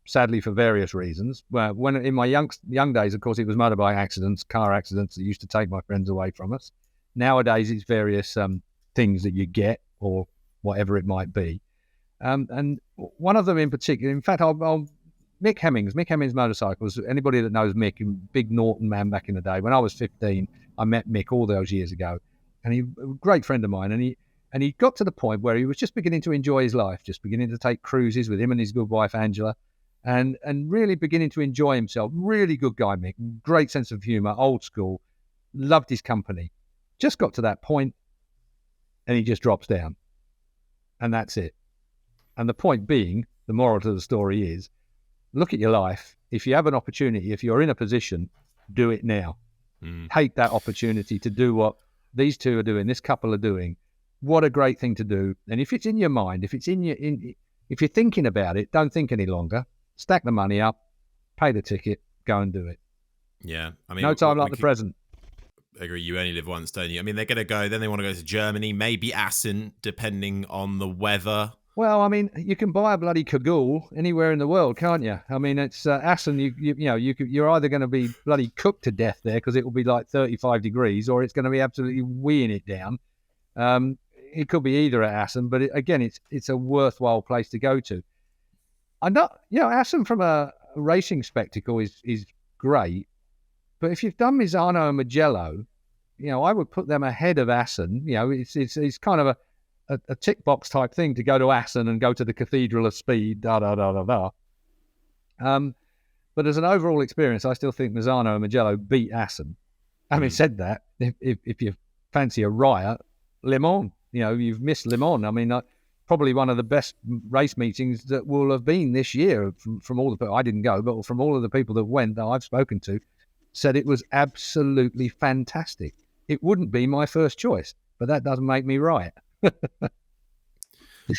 sadly for various reasons. Well, when in my young days, of course, it was motorbike accidents, car accidents that used to take my friends away from us. Nowadays, it's various things that you get or whatever it might be. And one of them in particular, in fact, Mick Hemmings Motorcycles. Anybody that knows Mick, big Norton man back in the day. When I was 15, I met Mick all those years ago, and he a great friend of mine. And he got to the point where he was just beginning to enjoy his life, just beginning to take cruises with him and his good wife Angela, and really beginning to enjoy himself. Really good guy, Mick. Great sense of humour, old school. Loved his company. Just got to that point, and he just drops down, and that's it. And the point being, the moral to the story is, look at your life. If you have an opportunity, if you're in a position, do it now. Take that opportunity to do what these two are doing, this couple are doing. What a great thing to do. And if it's in your mind, if you're thinking about it, don't think any longer. Stack the money up, pay the ticket, go and do it. Yeah. I mean, no time like the present. I agree. You only live once, don't you? I mean, they're going to go, then they want to go to Germany, maybe Assen, depending on the weather. Well, I mean, you can buy a bloody Kagul anywhere in the world, can't you? I mean, it's Assen. You're either going to be bloody cooked to death there because it will be like 35 degrees, or it's going to be absolutely weeing it down. It could be either at Assen, but again, it's a worthwhile place to go to. I'm not, Assen from a racing spectacle is great, but if you've done Misano and Mugello, I would put them ahead of Assen. It's kind of a tick box type thing to go to Assen and go to the Cathedral of Speed, But as an overall experience, I still think Misano and Mugello beat Assen. Having said that, if you fancy a riot, Le Mans, you've missed Le Mans. I mean, probably one of the best race meetings that will have been this year from all the people. I didn't go, but from all of the people that went that I've spoken to, said it was absolutely fantastic. It wouldn't be my first choice, but that doesn't make me right.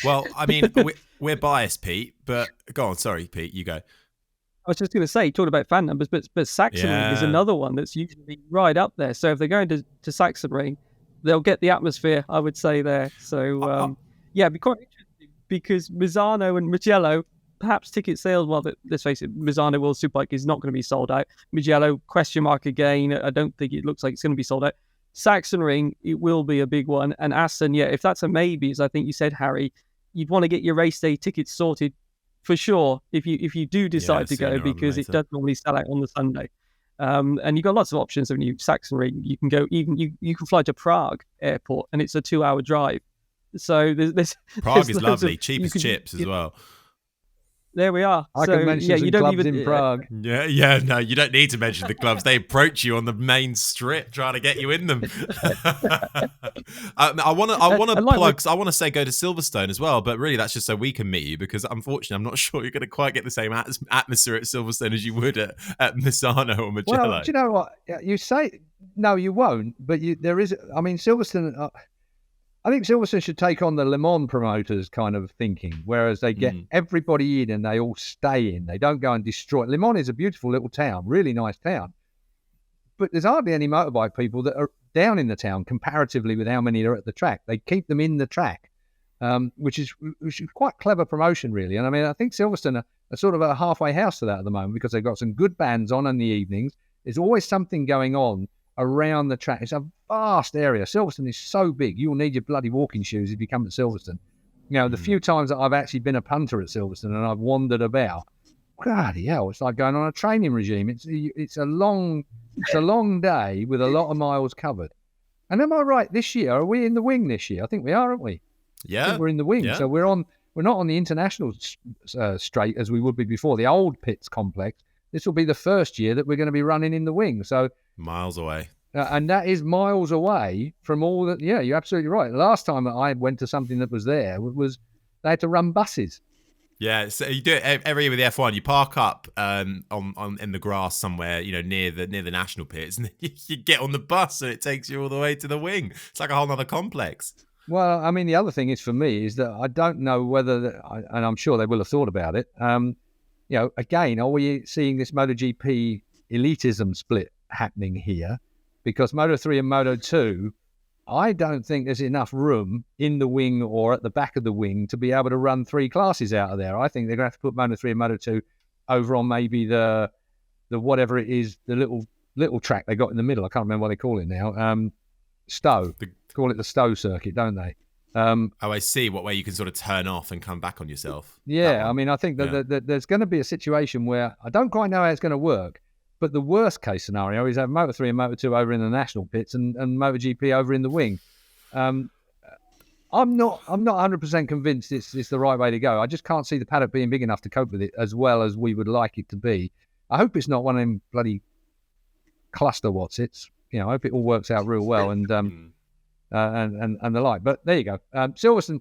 Well, I mean, we're biased, Pete, but go on. Sorry, Pete, you go. I was just going to say, talking about fan numbers, but Sachsenring is another one that's usually right up there. So if they're going to Sachsenring, they'll get the atmosphere, I would say, there. So, it'd be quite interesting because Misano and Mugello, perhaps ticket sales, well, let's face it, Misano World Superbike is not going to be sold out. Mugello, question mark again. I don't think it looks like it's going to be sold out. Sachsenring, it will be a big one. And Assen, if that's a maybe, as I think you said, Harry, you'd want to get your race day tickets sorted for sure if you do decide to go, because it does normally sell out on the Sunday. And you've got lots of options when you Sachsenring. You can go, even you can fly to Prague airport, and it's a 2-hour drive. So there's Prague is lovely, cheap as chips as well. There we are. I So, can mention yeah, some you don't clubs even in Prague. Yeah, no, you don't need to mention the clubs. They approach you on the main strip trying to get you in them. I want to plug. I want to say go to Silverstone as well, but really that's just so we can meet you, because unfortunately I'm not sure you're going to quite get the same atmosphere at Silverstone as you would at Misano or Mugello. Well, do you know what? You say, no, you won't, but there is, I mean, Silverstone, I think Silverstone should take on the Le Mans promoters kind of thinking, whereas they get everybody in and they all stay in. They don't go and destroy. Le Mans is a beautiful little town, really nice town. But there's hardly any motorbike people that are down in the town comparatively with how many are at the track. They keep them in the track, which is quite clever promotion, really. And I mean, I think Silverstone are sort of a halfway house to that at the moment, because they've got some good bands on in the evenings. There's always something going on around the track. It's a vast area. Silverstone is so big, you'll need your bloody walking shoes if you come to Silverstone. You know, the few times that I've actually been a punter at Silverstone and I've wandered about, bloody hell, it's like going on a training regime. It's a long day with a lot of miles covered. And am I right, this year, are we in the wing this year? I think we are, aren't we? Yeah. I think we're in the wing. Yeah. So we're not on the international straight as we would be before, the old pits complex. This will be the first year that we're going to be running in the wing. So miles away. And that is miles away from all that. Yeah, you're absolutely right. The last time that I went to something that was there was they had to run buses. Yeah, so you do it every year with the F1. You park up on in the grass somewhere, you know, near the national pits, and you get on the bus, and it takes you all the way to the wing. It's like a whole other complex. Well, I mean, the other thing is for me is that I don't know whether, and I'm sure they will have thought about it. You know, again, are we seeing this MotoGP elitism split happening here? Because Moto3 and Moto2, I don't think there's enough room in the wing or at the back of the wing to be able to run three classes out of there. I think they're going to have to put Moto3 and Moto2 over on maybe the whatever it is, the little track they got in the middle. I can't remember what they call it now. Stowe. Call it the Stowe circuit, don't they? I see. What way you can sort of turn off and come back on yourself. Yeah, I mean, I think that there's going to be a situation where I don't quite know how it's going to work. But the worst case scenario is have Moto3 and Moto2 over in the national pits and MotoGP over in the wing. I'm not 100% convinced it's the right way to go. I just can't see the paddock being big enough to cope with it as well as we would like it to be. I hope it's not one of them bloody cluster whatsits. You know, I hope it all works out real well and the like. But there you go. Silverstone,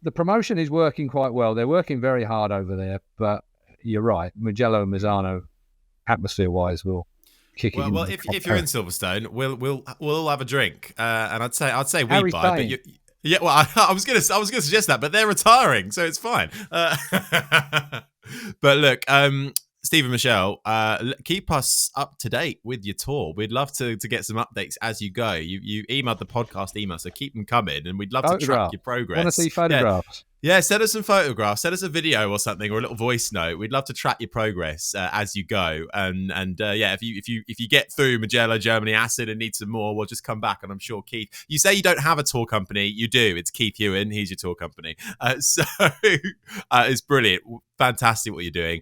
the promotion is working quite well. They're working very hard over there. But you're right, Mugello and Misano, atmosphere-wise, will kick it. Well, if you're in Silverstone, we'll all have a drink, and I'd say we Harry's buy. paying. But yeah, well, I was gonna suggest that, but they're retiring, so it's fine. But look, Steve and Michelle, keep us up to date with your tour. We'd love to get some updates as you go. You emailed the podcast email, so keep them coming, and we'd love to track your progress. Want to see photographs? Yeah, send us some photographs, send us a video or something, or a little voice note. We'd love to track your progress as you go. And yeah, if you get through Mugello, Germany, Acid, and need some more, we'll just come back. And I'm sure Keith, you say you don't have a tour company, you do. It's Keith Ewan. He's your tour company. So it's brilliant, fantastic what you're doing.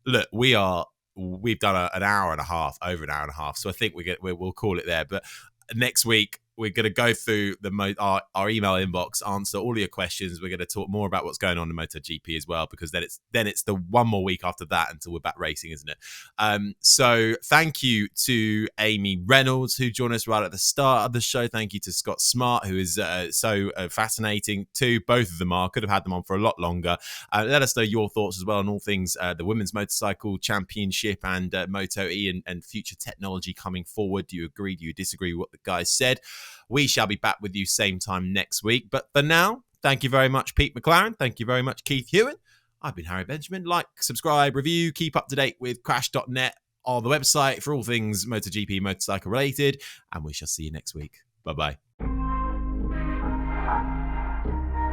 Look, we've done an hour and a half, over an hour and a half. So I think we'll call it there. But next week, we're going to go through our email inbox, answer all of your questions. We're going to talk more about what's going on in MotoGP as well, because then it's the one more week after that until we're back racing, isn't it? So thank you to Amy Reynolds, who joined us right at the start of the show. Thank you to Scott Smart, who is so fascinating too. Both of them are. Could have had them on for a lot longer. Let us know your thoughts as well on all things the Women's Motorcycle Championship and MotoE and future technology coming forward. Do you agree? Do you disagree with what the guys said? We shall be back with you same time next week. But for now, thank you very much, Pete McLaren. Thank you very much, Keith Hewitt. I've been Harry Benjamin. Like, subscribe, review, keep up to date with crash.net on the website for all things MotoGP motorcycle related. And we shall see you next week. Bye-bye.